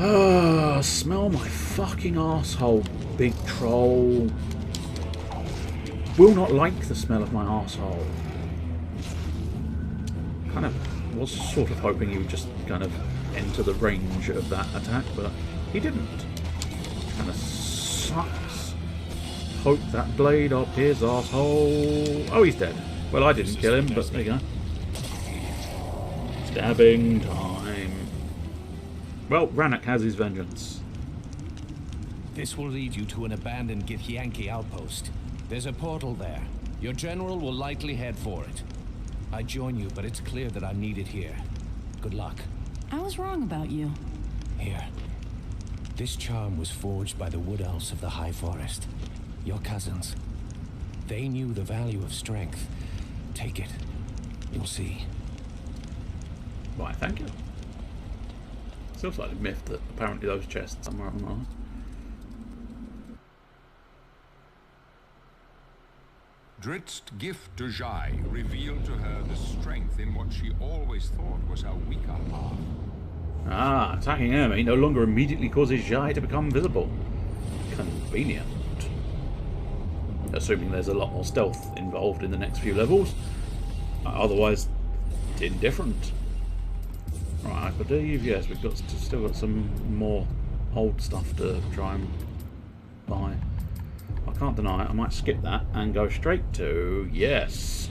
Oh, smell my fucking arsehole, big troll. Will not like the smell of my arsehole. Kind of was sort of hoping you would just kind of enter the range of that attack, but he didn't. Kinda sucks. Hope that blade up his asshole. Oh, he's dead. Well, I didn't kill him, but there you go. Stabbing time. Well, Rannoch has his vengeance. This will lead you to an abandoned Githyanki outpost. There's a portal there. Your general will likely head for it. I join you, but it's clear that I'm needed here. Good luck. I was wrong about you. Here. This charm was forged by the wood elves of the High Forest. Your cousins. They knew the value of strength. Take it. You'll see. Right, thank you. Still slightly miffed that apparently those chests somewhere on Mars. Dritt's gift to Jai revealed to her the strength in what she always thought was her weaker half. Ah, attacking enemy no longer immediately causes Jai to become visible. Convenient. Assuming there's a lot more stealth involved in the next few levels. Otherwise, indifferent. Right, I believe, yes, we've got still got some more old stuff to try and buy. I can't deny it. I might skip that and go straight to, yes,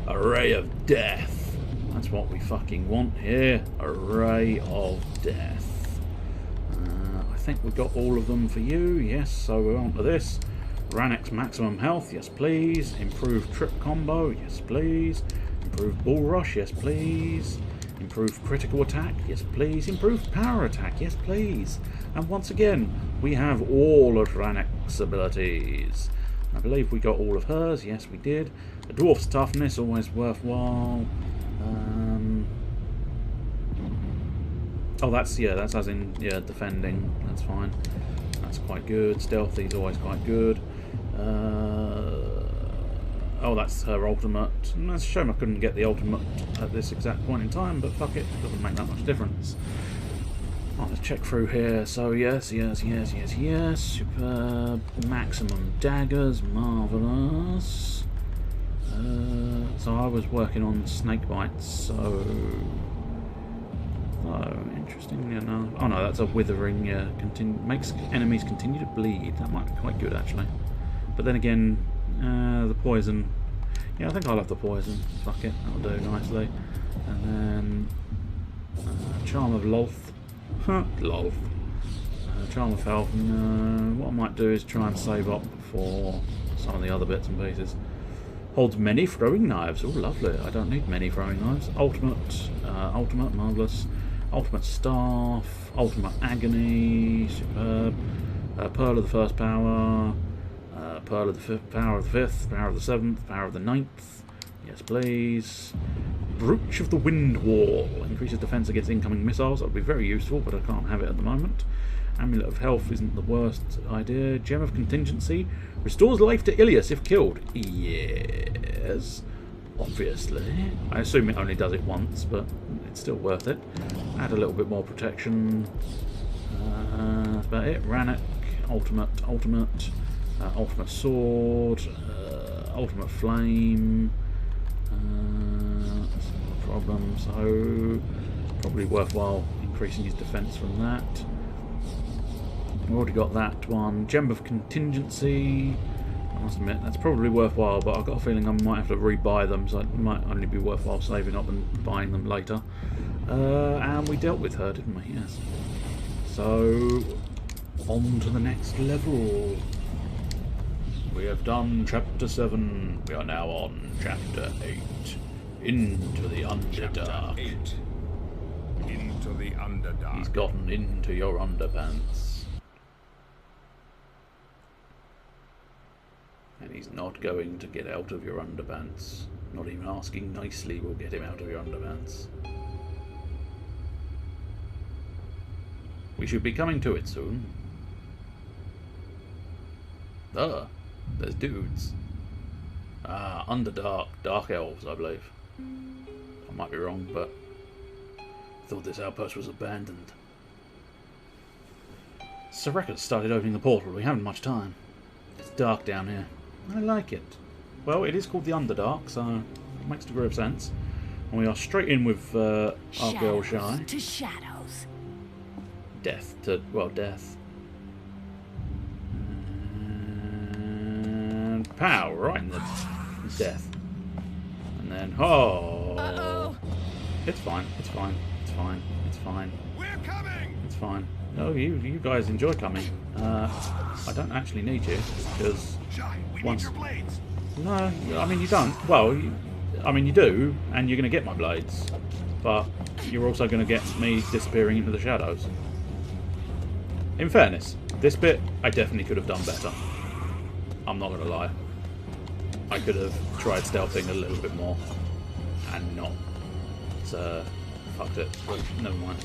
a Ray of Death. That's what we fucking want here. A Ray of Death. I think we've got all of them for you. Yes, so we're on to this. Rannoch's maximum health, yes please. Improved trip combo, yes please. Improved bull rush, yes please. Improved critical attack, yes please. Improved power attack, yes please. And once again, we have all of Rannoch's abilities. I believe we got all of hers, yes we did. A dwarf's toughness, always worthwhile. Oh, that's as in, yeah, defending, that's fine. That's quite good. Stealthy's always quite good. Oh, that's her ultimate. It's a shame I couldn't get the ultimate at this exact point in time, but fuck it, it doesn't make that much difference. I'll just check through here. So yes. Superb. Maximum daggers, marvellous. So I was working on snake bites, so... Oh, interesting, yeah, no. Oh no, that's a withering, yeah. Makes enemies continue to bleed. That might be quite good, actually. But then again, the poison. Yeah, I think I'll have the poison. Fuck it, that'll do nicely. And then Charm of Lolth. Lolth. Charm of Health. What I might do is try and save up for some of the other bits and pieces. Holds many throwing knives. Oh, lovely. I don't need many throwing knives. Ultimate, marvellous. Ultimate Staff. Ultimate Agony. Superb. Pearl of the First Power. Pearl of the Fifth, Power of the Fifth, Power of the Seventh, Power of the Ninth. Yes, please. Brooch of the Wind Wall. Increases defense against incoming missiles. That would be very useful, but I can't have it at the moment. Amulet of Health isn't the worst idea. Gem of Contingency. Restores life to Ilias if killed. Yes. Obviously. I assume it only does it once, but it's still worth it. Add a little bit more protection. That's about it. Rannoch. Ultimate. Ultimate Sword, Ultimate Flame, that's not a problem, so probably worthwhile increasing his defense from that. We've already got that one. Gem of Contingency, I must admit, that's probably worthwhile, but I've got a feeling I might have to rebuy them, so it might only be worthwhile saving up and buying them later. And we dealt with her, didn't we? Yes. So, on to the next level. We have done Chapter 7. We are now on Chapter 8. Into the Underdark. Chapter 8. Into the Underdark. He's gotten into your underpants. And he's not going to get out of your underpants. Not even asking nicely will get him out of your underpants. We should be coming to it soon. There's dudes. Underdark, Dark Elves, I believe. I might be wrong, but I thought this outpost was abandoned. Sareka's started opening the portal. We haven't much time. It's dark down here. I like it. Well, it is called the Underdark, so it makes a degree of sense. And we are straight in with our girl Shy. To shadows. death to, well, death. And pow, right in the death. And then, oh. Uh-oh. It's fine, it's fine, it's fine, it's fine. We're coming! It's fine. No, you guys enjoy coming. I don't actually need you, because Jai, we once... need your blades. No, I mean, you don't. Well, I mean, you do, and you're going to get my blades. But you're also going to get me disappearing into the shadows. In fairness, this bit, I definitely could have done better. I'm not going to lie. I could have tried stealthing a little bit more, and not. Fucked it. Never mind.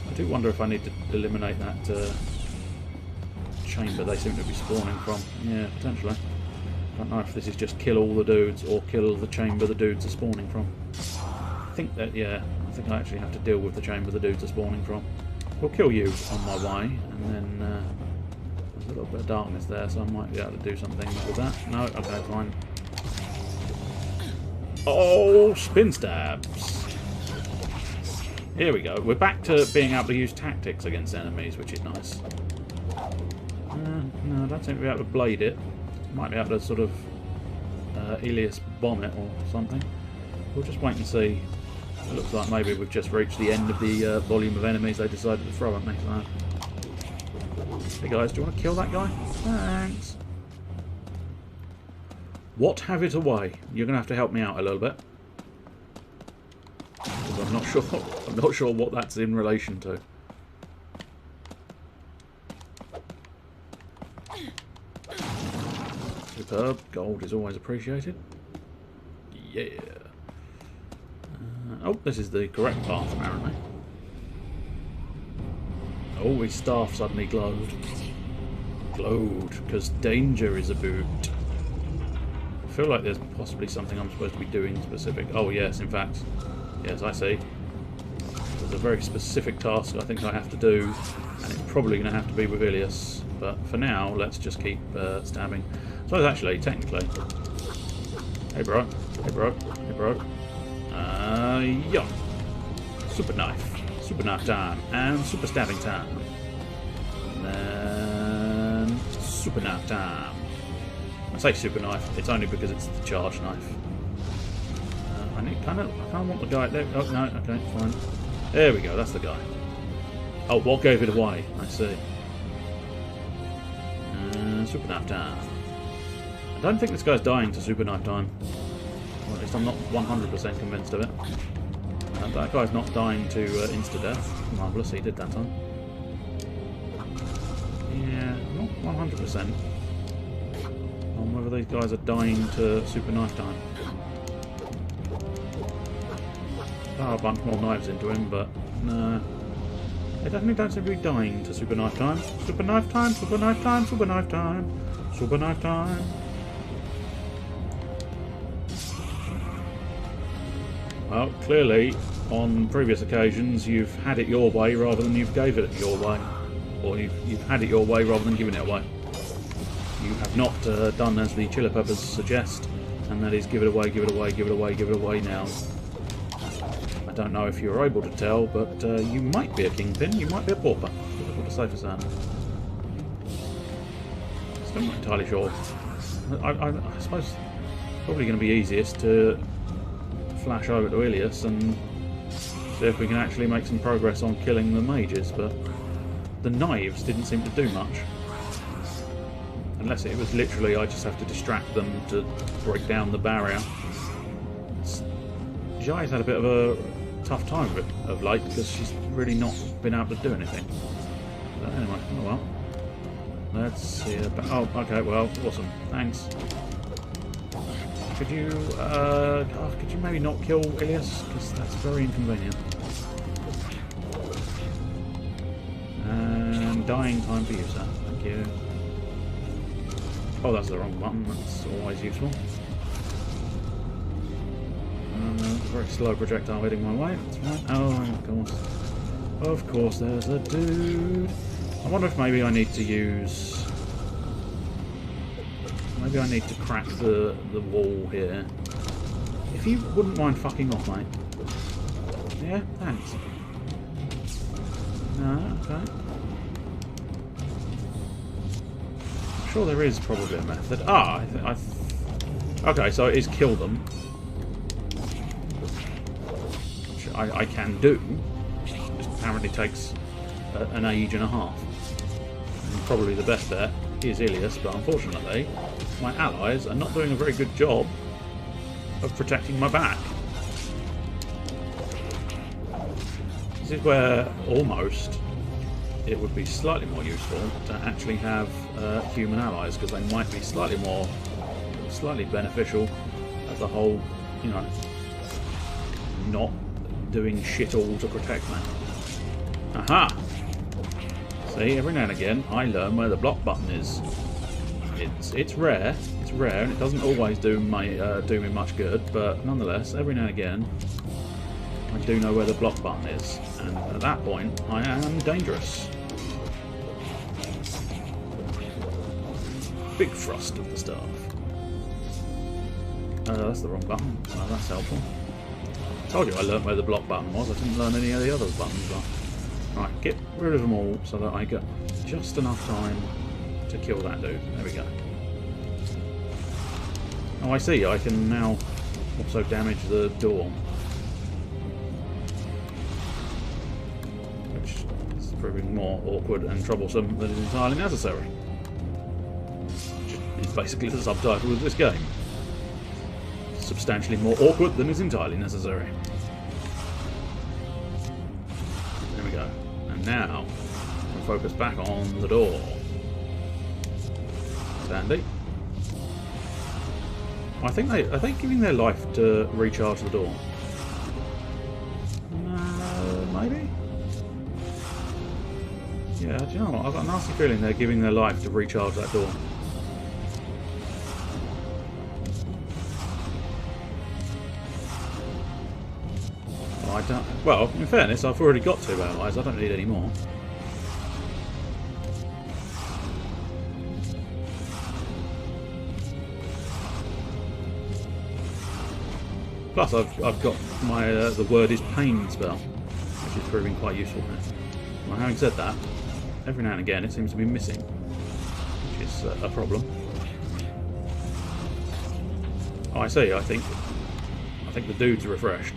I do wonder if I need to eliminate that chamber they seem to be spawning from. Yeah, potentially. I don't know if this is just kill all the dudes or kill the chamber the dudes are spawning from. I think that, yeah, I think I actually have to deal with the chamber the dudes are spawning from. We'll kill you on my way, and then there's a little bit of darkness there, so I might be able to do something with that. No, okay, fine. Oh, spin stabs. Here we go. We're back to being able to use tactics against enemies, which is nice. No, I don't seem to be able to blade it. Might be able to sort of Elias bomb it or something. We'll just wait and see. It looks like maybe we've just reached the end of the volume of enemies they decided to throw at me. So. Hey guys, do you want to kill that guy? Thanks. What have it away? You're going to have to help me out a little bit. Because I'm not sure what that's in relation to. Superb. Gold is always appreciated. Yeah. Oh, this is the correct path, apparently. Oh, his staff suddenly glowed. Glowed, because danger is about. I feel like there's possibly something I'm supposed to be doing specific. Oh, yes, in fact. Yes, I see. There's a very specific task I think I have to do, and it's probably going to have to be with Ilias. But for now, let's just keep stabbing. So actually, technically... Hey, bro. Hey, bro. Hey, bro. Yeah. Super knife. Super knife time. And super stabbing time. And then... Super knife time. I say super knife. It's only because it's the charge knife. I kind of want the guy there. Oh, no. Okay, fine. There we go. That's the guy. Oh, what gave it away? I see. Super knife time. I don't think this guy's dying to super knife time. Or at least I'm not 100% convinced of it. That guy's not dying to insta-death. Marvellous, he did that time. Yeah, not 100% on whether these guys are dying to super knife time. Oh, a bunch more knives into him, but no. They definitely don't seem to be dying to super knife time. Super knife time, super knife time, super knife time, super knife time. Well, clearly, on previous occasions, you've had it your way rather than you've gave it your way. Or you've had it your way rather than giving it away. You have not done as the Chili Peppers suggest, and that is give it away, give it away, give it away, give it away now. I don't know if you're able to tell, but you might be a kingpin, you might be a pauper. Difficult to say for certain. Still not entirely sure. I suppose it's probably going to be easiest to flash over to Ilias and see if we can actually make some progress on killing the mages, but the knives didn't seem to do much. Unless it was literally I just have to distract them to break down the barrier. Jai's had a bit of a tough time of late because she's really not been able to do anything. But anyway, oh well. Let's see about... Oh, okay, well, awesome. Thanks. Could you maybe not kill Ilias? Because that's very inconvenient. And dying time for you, sir. Thank you. Oh, that's the wrong button. That's always useful. Very slow projectile heading my way. That's right. Oh, of course. Of course, there's a dude. I wonder if maybe I need to use... Maybe I need to crack the wall here. If you wouldn't mind fucking off, mate. Yeah, thanks. No, okay. I'm sure there is probably a method. Ah, okay, so it is kill them. Which I can do. Just apparently takes an age and a half. And probably the best bet is Ilias, but unfortunately, my allies are not doing a very good job of protecting my back. This is where almost it would be slightly more useful to actually have human allies, because they might be slightly beneficial at the whole, you know, not doing shit all to protect me. Aha! See, every now and again I learn where the block button is. It's rare, and it doesn't always do me much good, but nonetheless, every now and again I do know where the block button is, and at that point I am dangerous. Big thrust of the staff. That's the wrong button. Oh, that's helpful. I told you I learnt where the block button was. I didn't learn any of the other buttons. But... right, get rid of them all so that I get just enough time to kill that dude. There we go. Oh, I see. I can now also damage the door, which is proving more awkward and troublesome than is entirely necessary. Which is basically the subtitle of this game. Substantially more awkward than is entirely necessary. There we go. And now we'll focus back on the door. Sandy. I think are they giving their life to recharge the door? Maybe? Yeah, do you know what? I've got a nasty feeling they're giving their life to recharge that door. Well, I don't... well, in fairness, I've already got 2 allies. I don't need any more. Plus, I've got my the word is pain spell, which is proving quite useful now. Well, having said that, every now and again it seems to be missing, which is a problem. Oh, I see. I think the dude's refreshed.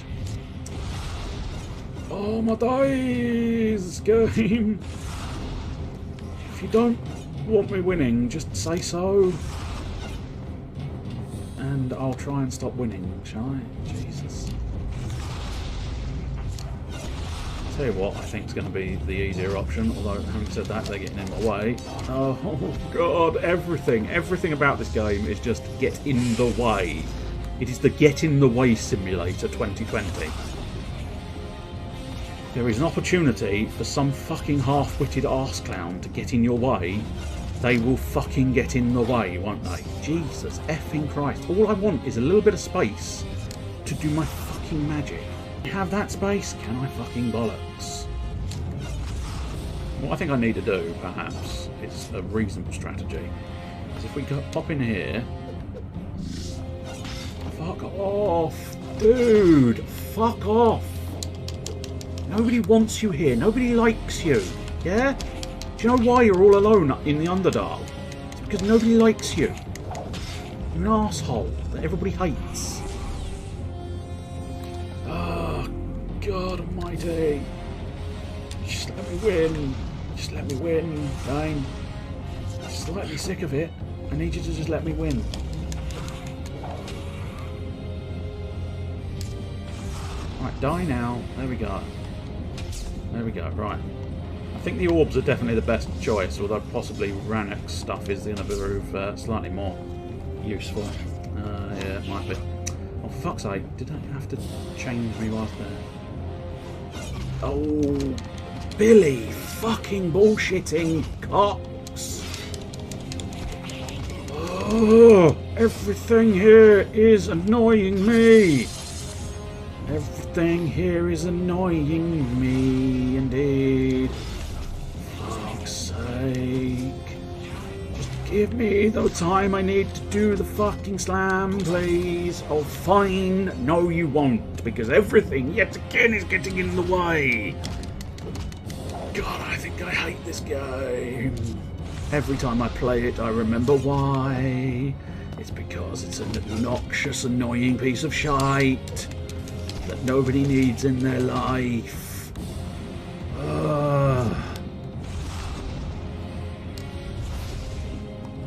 Oh my days, game! If you don't want me winning, just say so. And I'll try and stop winning, shall I? Jesus. I'll tell you what I think is going to be the easier option, although having said that, they're getting in my way. Oh god, everything about this game is just get in the way. It is the Get in the Way Simulator 2020. There is an opportunity for some fucking half-witted arse clown to get in your way. They will fucking get in the way, won't they? Jesus effing Christ. All I want is a little bit of space to do my fucking magic. Have that space? Can I fucking bollocks? What I think I need to do, perhaps, is a reasonable strategy. Because if we pop in here... fuck off! Dude! Fuck off! Nobody wants you here. Nobody likes you. Yeah? Do you know why you're all alone in the Underdark? It's because nobody likes you. You're an asshole that everybody hates. Oh, God almighty. Just let me win. Just let me win, game. I'm slightly sick of it. I need you to just let me win. Right, die now. There we go. There we go, right. I think the orbs are definitely the best choice, although possibly Rannoch's stuff is going to prove slightly more useful. Yeah, it might be. Oh, for fuck's sake, did I have to change me whilst there? Oh, Billy fucking bullshitting cocks. Oh, everything here is annoying me. Everything here is annoying me, indeed. Fuck's sake. Just give me the time I need to do the fucking slam, please. Oh, fine. No, you won't, because everything, yet again, is getting in the way. God, I think I hate this game. Every time I play it, I remember why. It's because it's an obnoxious, annoying piece of shite that nobody needs in their life.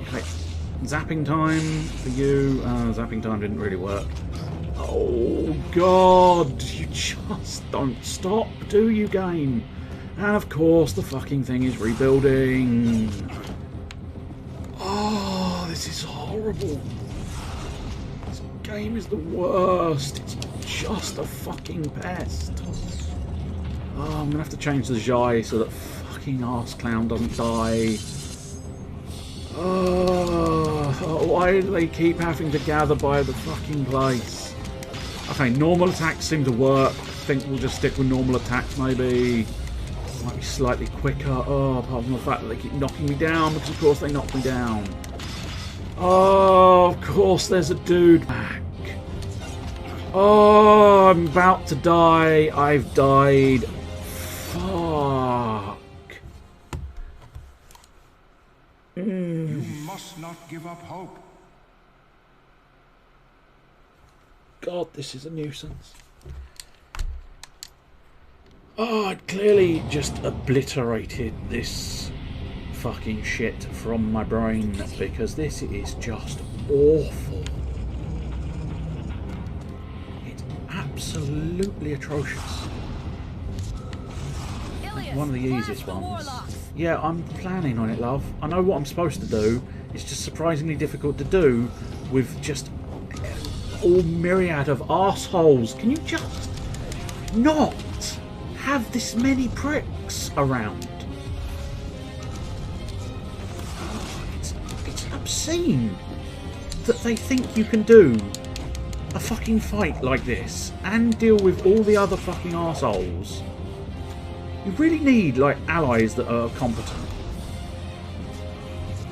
Okay, zapping time for you. Zapping time didn't really work. Oh God, you just don't stop, do you, game? And of course the fucking thing is rebuilding. Oh, this is horrible. This game is the worst. It's just a fucking pest. Oh, I'm gonna have to change the Jai so that fucking arse clown doesn't die. Oh, why do they keep having to gather by the fucking place? Okay, normal attacks seem to work. I think we'll just stick with normal attacks maybe. Might be slightly quicker. Oh, apart from the fact that they keep knocking me down, because of course they knock me down. Oh, of course there's a dude back. Oh, I'm about to die. I've died. Fuck. You must not give up hope. God, this is a nuisance. Oh, I'd clearly just obliterated this fucking shit from my brain because this is just awful. It's absolutely atrocious. Ilias, One of the easiest blast the ones. warlocks. Yeah, I'm planning on it, love. I know what I'm supposed to do. It's just surprisingly difficult to do with just all myriad of arseholes. Can you just not have this many pricks around? It's obscene that they think you can do a fucking fight like this and deal with all the other fucking arseholes. You really need, like, allies that are competent.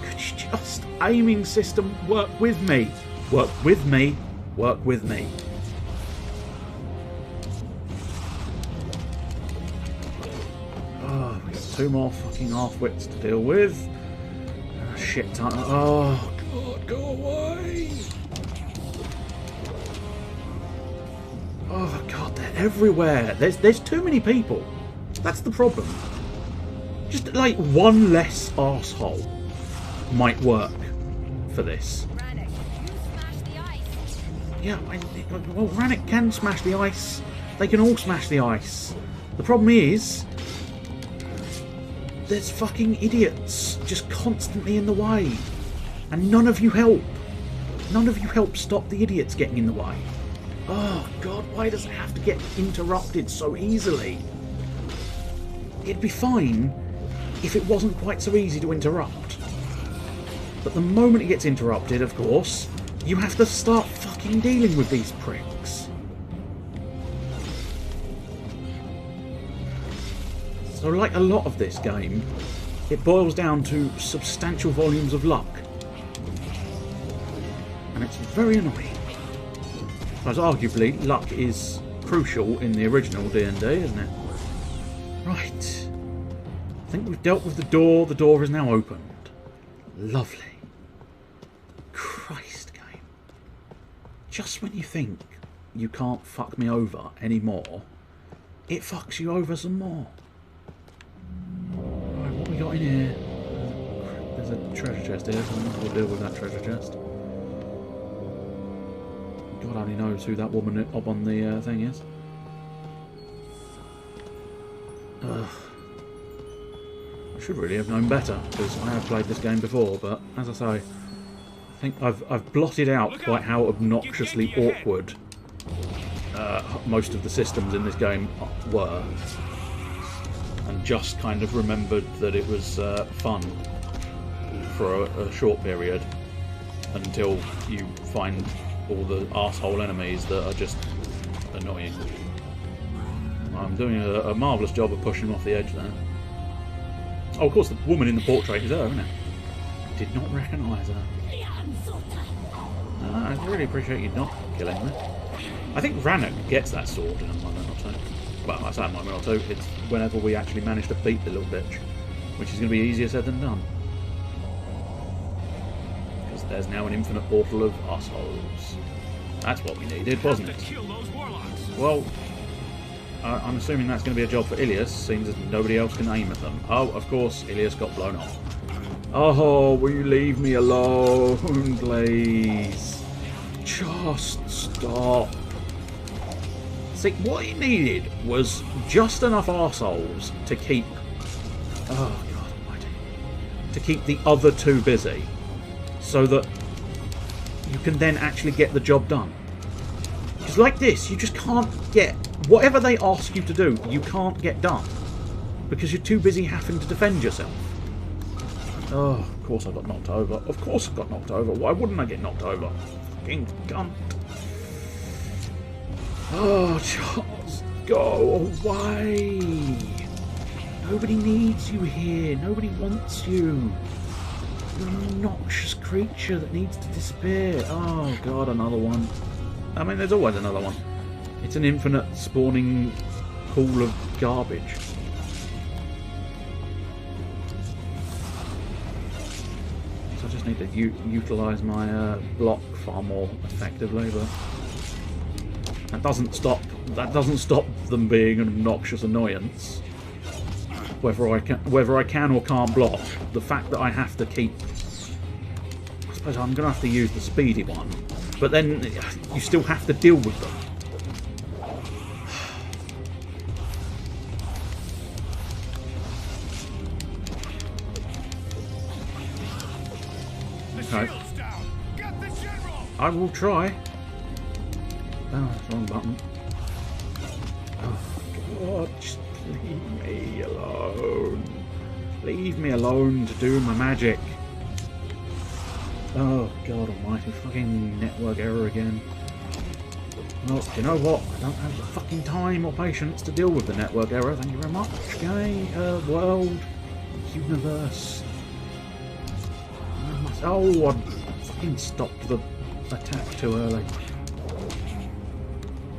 Could you just, aiming system, work with me? Work with me. Work with me. Oh, we got 2 more fucking half-wits to deal with. And a shit ton. Oh, God, go away. Oh, God, they're everywhere. There's too many people. That's the problem. Just like one less arsehole might work for this. Rannick, you smash the ice. Yeah, well, Rannick can smash the ice. They can all smash the ice. The problem is, there's fucking idiots just constantly in the way. And none of you help. None of you help stop the idiots getting in the way. Oh, God, why does it have to get interrupted so easily? It'd be fine if it wasn't quite so easy to interrupt. But the moment it gets interrupted, of course, you have to start fucking dealing with these pricks. So like a lot of this game, it boils down to substantial volumes of luck. And it's very annoying. Whereas arguably, luck is crucial in the original D&D, isn't it? Right. I think we've dealt with the door. The door is now opened. Lovely. Christ, game. Just when you think you can't fuck me over anymore, it fucks you over some more. Right, what we got in here? There's a treasure chest here, so we'll deal with that treasure chest. God only knows who that woman up on the thing is. Ugh. I should really have known better, because I have played this game before, but as I say, I think I've blotted out quite how obnoxiously awkward most of the systems in this game were, and just kind of remembered that it was fun for a short period until you find all the arsehole enemies that are just annoying. I'm doing a marvellous job of pushing them off the edge there. Oh, of course, the woman in the portrait is her, isn't it? Did not recognise her. I really appreciate you not killing me. I think Rannoch gets that sword in a moment or two. Well, I say a moment or two. It's whenever we actually manage to beat the little bitch, which is going to be easier said than done. Because there's now an infinite portal of assholes. That's what we needed, wasn't it? Well, I'm assuming that's going to be a job for Ilias, seeing as nobody else can aim at them. Oh, of course, Ilias got blown off. Oh, will you leave me alone, please? Just stop. See, what he needed was just enough arseholes to keep... Oh, God almighty. To keep the other two busy, so that you can then actually get the job done. Because like this, you just can't get... Whatever they ask you to do, you can't get done. Because you're too busy having to defend yourself. Oh, of course I got knocked over. Of course I got knocked over. Why wouldn't I get knocked over? Fucking cunt. Oh, Charles, go away. Nobody needs you here. Nobody wants you. You're an obnoxious creature that needs to disappear. Oh, God, another one. I mean, there's always another one. It's an infinite spawning pool of garbage. So I just need to utilise my block far more effectively, but that doesn't stop them being an obnoxious annoyance. Whether I can or can't block, the fact that I have to keep... I suppose I'm going to have to use the speedy one, but then you still have to deal with them. Okay. I will try. Oh, that's wrong button. Oh, God, just leave me alone. Leave me alone to do my magic. Oh, God almighty. Fucking network error again. Well, do you know what? I don't have the fucking time or patience to deal with the network error. Thank you very much. Game, world, universe. Oh, I fucking stopped the attack too early.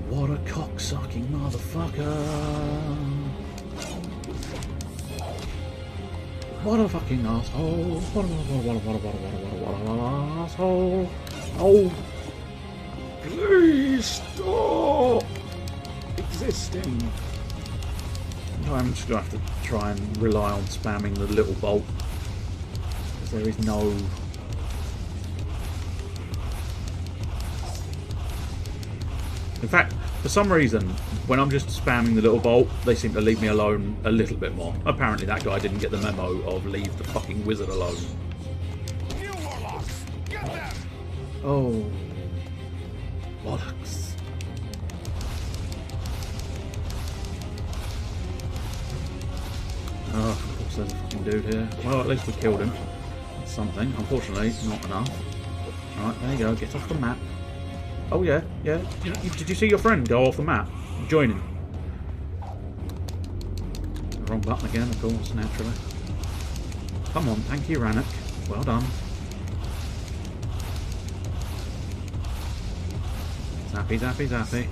What a cocksucking motherfucker. What a fucking asshole. What an asshole. Oh, please stop existing. I'm just going to have to try and rely on spamming the little bolt. Because there is no... In fact, for some reason, when I'm just spamming the little bolt, they seem to leave me alone a little bit more. Apparently that guy didn't get the memo of leave the fucking wizard alone. Oh. Bollocks. Oh, of course there's a fucking dude here. Well, at least we killed him. That's something. Unfortunately, not enough. Alright, there you go. Get off the map. Oh yeah, yeah. Did you see your friend go off the map? Join him. Wrong button again, of course, naturally. Come on, thank you, Rannoch. Well done. Zappy, zappy, zappy.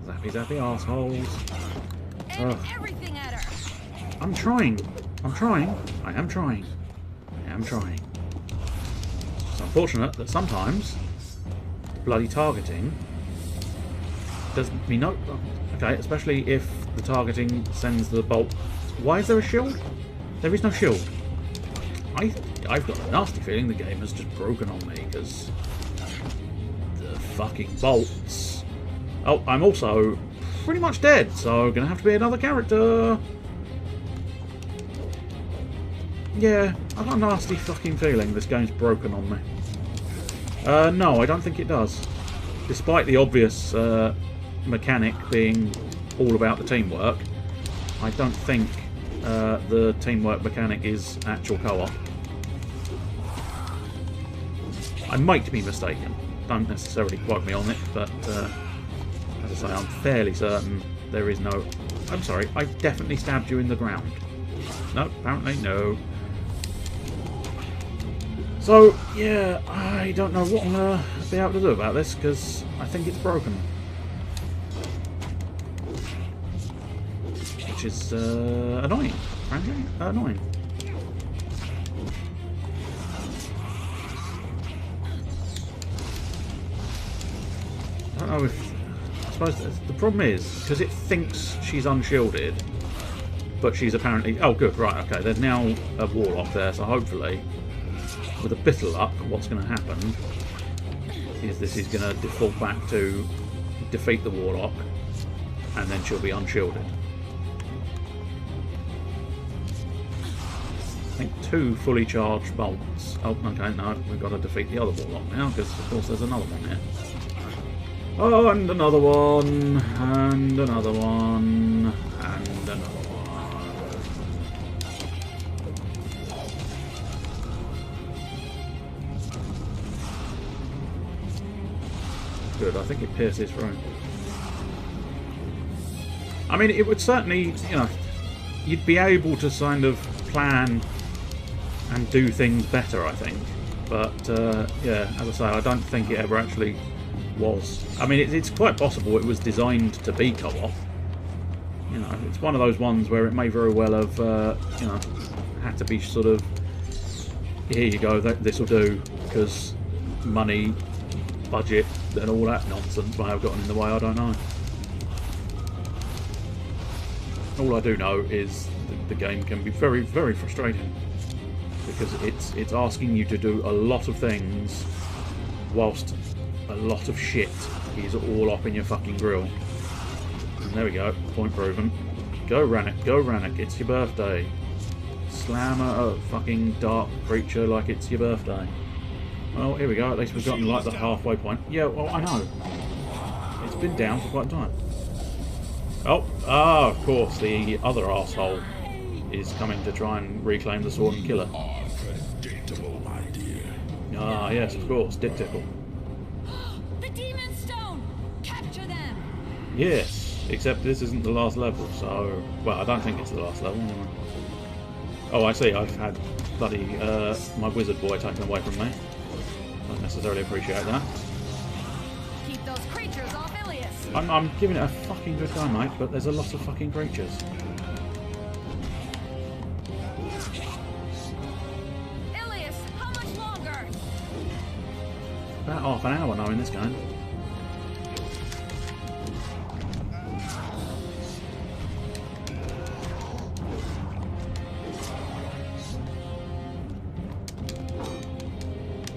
Zappy, zappy arseholes. Everything at her. I'm trying. I'm trying. I am trying. I am trying. It's unfortunate that sometimes bloody targeting doesn't mean no. Okay, especially if the targeting sends the bolt. Why is there a shield? There is no shield. I've got a nasty feeling the game has just broken on me because the fucking bolts. Oh, I'm also pretty much dead, so gonna have to be another character. Yeah, I've got a nasty fucking feeling this game's broken on me. No, I don't think it does. Despite the obvious mechanic being all about the teamwork, I don't think the teamwork mechanic is actual co-op. I might be mistaken. Don't necessarily quote me on it, but as I say, I'm fairly certain there is no... I'm sorry, I definitely stabbed you in the ground. No, apparently no. So, yeah, I don't know what I'm going to be able to do about this, because I think it's broken. Which is annoying, frankly. Annoying. I don't know if... I suppose the problem is, because it thinks she's unshielded, but she's apparently... Oh, good, right, okay. There's now a warlock there, so hopefully, with a bit of luck, what's going to happen is this is going to default back to defeat the warlock, and then she'll be unshielded. I think 2 fully charged bolts. Oh, okay, no, we've got to defeat the other warlock now, because of course there's another one here. Oh, and another one, and another one, and another one. Good, I think it pierces through. I mean, it would certainly, you know, you'd be able to kind of plan and do things better, I think. But, yeah, as I say, I don't think it ever actually was. I mean, it's quite possible it was designed to be co-op. You know, it's one of those ones where it may very well have, you know, had to be sort of, here you go, this will do, because money, budget, and all that nonsense may have gotten in the way, I don't know. All I do know is the game can be very, very frustrating, because it's asking you to do a lot of things whilst a lot of shit is all up in your fucking grill. And there we go, point proven. Go Rannoch, it's your birthday. Slam a fucking dark creature like it's your birthday. Well, here we go, at least we've gotten like the halfway point. Yeah, well, I know. It's been down for quite a time. Oh, of course, the other arsehole is coming to try and reclaim the sword and kill her. Unpredictable, my dear. Ah, yes, of course, Dip Tickle. The Demon Stone! Capture them! Yes, except this isn't the last level, so... Well, I don't think it's the last level, anyway. Oh, I see, I've had bloody, my wizard boy taken away from me. Don't necessarily appreciate that. Keep those creatures off Ilias! I'm giving it a fucking good go, mate, but there's a lot of fucking creatures. Ilias, how much longer? About half an hour now in this game.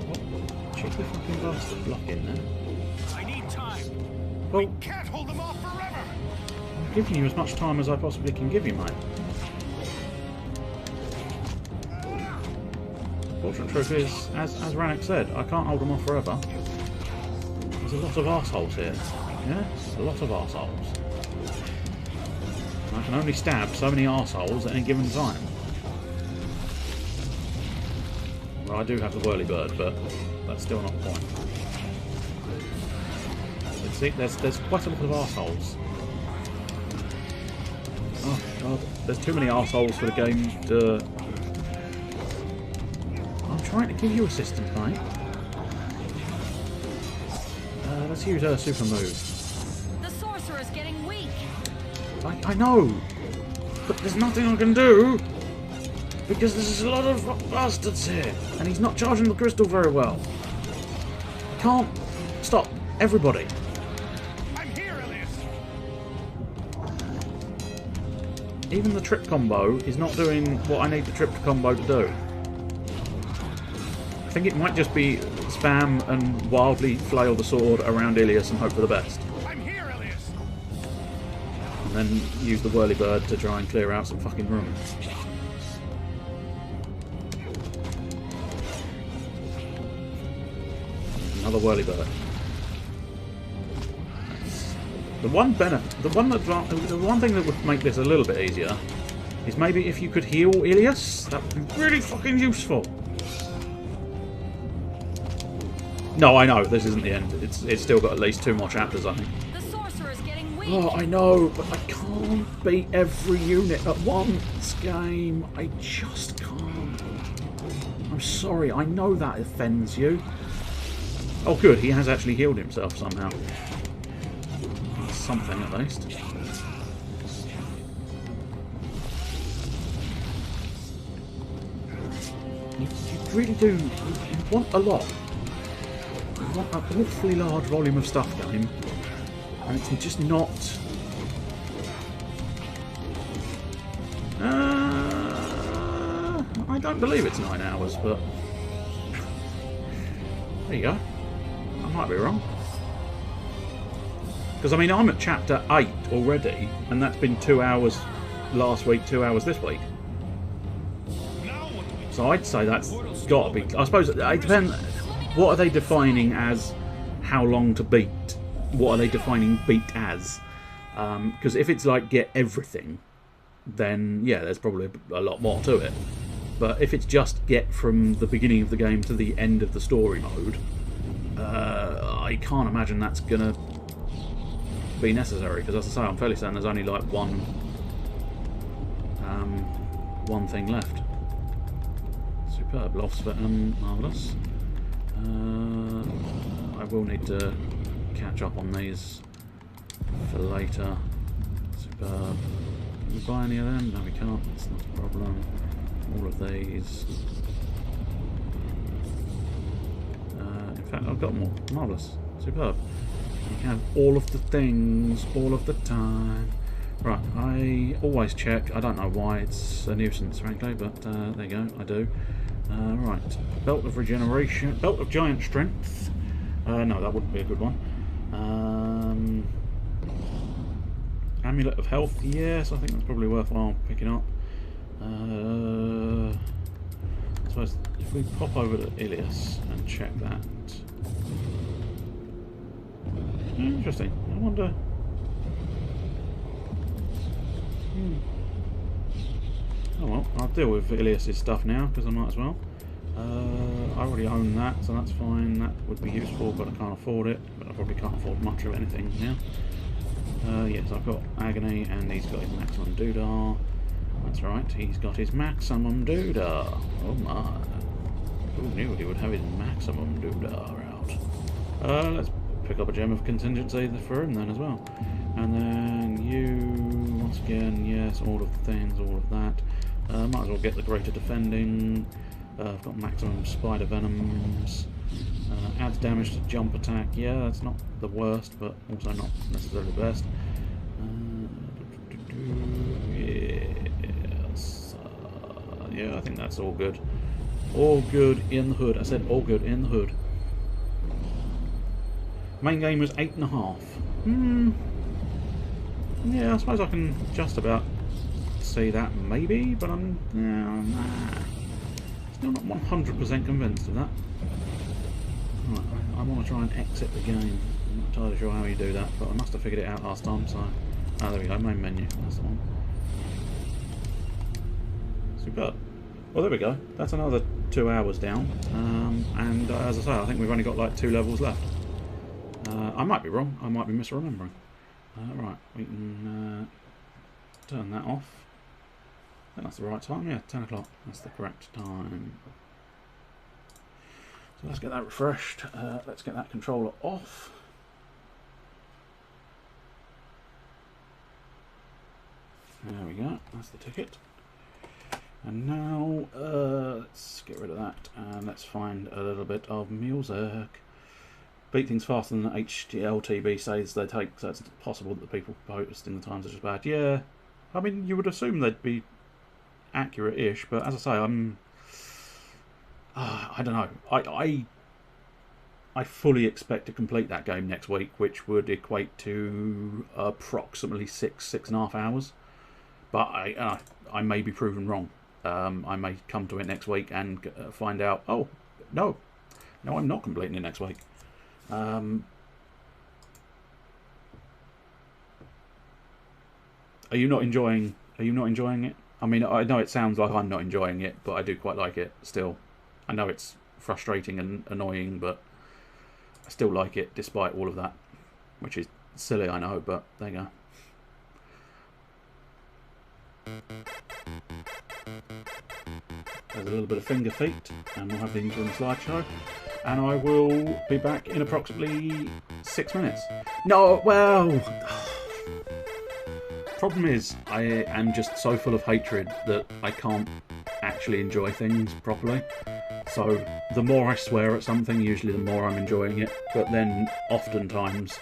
What cheeky fucking bastard blocking there. I need time. Well, Can't hold them off forever. I'm giving you as much time as I possibly can give you, mate. Fortunate truth is, as Rannoch said, I can't hold them off forever. There's a lot of arseholes here. Yeah? A lot of arseholes. I can only stab so many arseholes at any given time. Well, I do have the whirly-bird, but that's still not the point. But see, there's quite a lot of arseholes. Oh, God. There's too many arseholes for the game to... I'm trying to give you assistance, mate. Let's use her super move. The sorcerer's getting weak! I know! But there's nothing I can do! Because there's a lot of bastards here! And he's not charging the crystal very well. I can't stop everybody. I'm here, Ilias. Even the trip combo is not doing what I need the trip combo to do. I think it might just be spam and wildly flail the sword around Ilias and hope for the best. I'm here, Ilias. And then use the whirly-bird to try and clear out some fucking room. Another whirly-bird. The one thing that would make this a little bit easier is maybe if you could heal Ilias. That would be really fucking useful. No, I know, this isn't the end. It's still got at least 2 more chapters, I think. The sorcerer's getting weak! Oh, I know, but I can't beat every unit at once, game. I just can't. I'm sorry, I know that offends you. Oh, good, he has actually healed himself somehow. That's something, at least. You really do. You want a lot. You want an awfully large volume of stuff, game. And it's just not... I don't believe it's 9 hours, but... There you go. I might be wrong. Because, I mean, I'm at chapter 8 already, and that's been 2 hours last week, 2 hours this week. So I'd say that's got to be... I suppose it depends... What are they defining as how long to beat? What are they defining beat as? Because if it's like get everything, then yeah, there's probably a lot more to it. But if it's just get from the beginning of the game to the end of the story mode, I can't imagine that's gonna be necessary. Because as I say, I'm fairly certain there's only like one thing left. Superb, lost, but marvellous. I will need to catch up on these for later. Superb. Can we buy any of them? No, we can't. That's not a problem. All of these. In fact, I've got more. Marvellous. Superb. You can have all of the things all of the time. Right, I always check. I don't know why it's a nuisance, frankly, but there you go. I do. Right. Belt of Regeneration. Belt of Giant Strength. No, that wouldn't be a good one. Amulet of Health, yes, I think that's probably worthwhile picking up. I suppose if we pop over to Ilias and check that. Interesting. I wonder... Oh well, I'll deal with Ilias's stuff now, because I might as well. I already own that, so that's fine. That would be useful, but I can't afford it. But I probably can't afford much of anything now. Yes, I've got Agony, and he's got his maximum doodah. That's right, he's got his maximum doodah. Oh my. Who knew he would have his maximum doodah out? Let's pick up a gem of contingency for him then as well. And then you, once again, yes, all of the things, all of that. Might as well get the greater defending. I've got maximum spider venoms. Adds damage to jump attack. Yeah, that's not the worst, but also not necessarily the best. Yes. Yeah, I think that's all good. All good in the hood. I said all good in the hood. Main game was 8.5. Yeah, I suppose I can just about see that, maybe, but I'm nah. Still not 100% convinced of that. Right, I want to try and exit the game. I'm not entirely sure how you do that, but I must have figured it out last time, so... Ah, there we go, main menu, that's the one. Superb. Well, there we go. That's another 2 hours down. And as I say, I think we've only got like 2 levels left. I might be wrong, I might be misremembering. Right, we can turn that off. I think that's the right time, yeah, 10 o'clock. That's the correct time. So let's get that refreshed. Let's get that controller off. There we go, that's the ticket. And now, let's get rid of that and let's find a little bit of music. Beat things faster than HLTB says they take, so it's possible that the people posting the times are just bad. Yeah, I mean, you would assume they'd be accurate-ish, but as I say, I'm... I don't know. I fully expect to complete that game next week, which would equate to approximately 6.5 hours. But I may be proven wrong. I may come to it next week and find out, oh, no, I'm not completing it next week. Are you not enjoying it? I mean, I know it sounds like I'm not enjoying it, but I do quite like it still. I know it's frustrating and annoying, but I still like it despite all of that, which is silly, I know, but there you go. There's a little bit of finger feet, and we'll have the interim slideshow. And I will be back in approximately 6 minutes. No, well... Problem is, I am just so full of hatred that I can't actually enjoy things properly. So, the more I swear at something, usually the more I'm enjoying it. But then, oftentimes,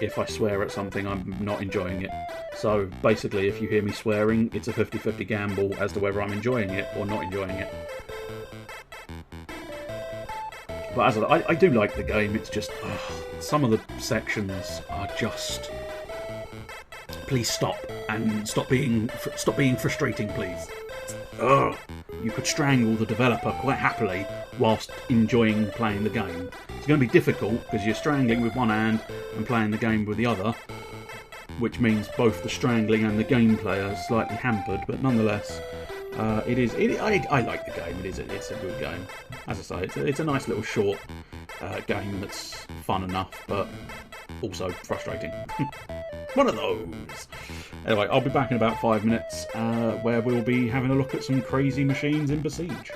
if I swear at something, I'm not enjoying it. So, basically, if you hear me swearing, it's a 50-50 gamble as to whether I'm enjoying it or not enjoying it. But as I do like the game, it's just... some of the sections are just... Please stop, and stop being frustrating, please. Ugh. You could strangle the developer quite happily whilst enjoying playing the game. It's going to be difficult because you're strangling with one hand and playing the game with the other, which means both the strangling and the gameplay are slightly hampered. But nonetheless, I like the game. It's a good game. As I say, it's a nice little short game that's fun enough, but also frustrating. One of those. Anyway, I'll be back in about 5 minutes, where we'll be having a look at some crazy machines in Besiege.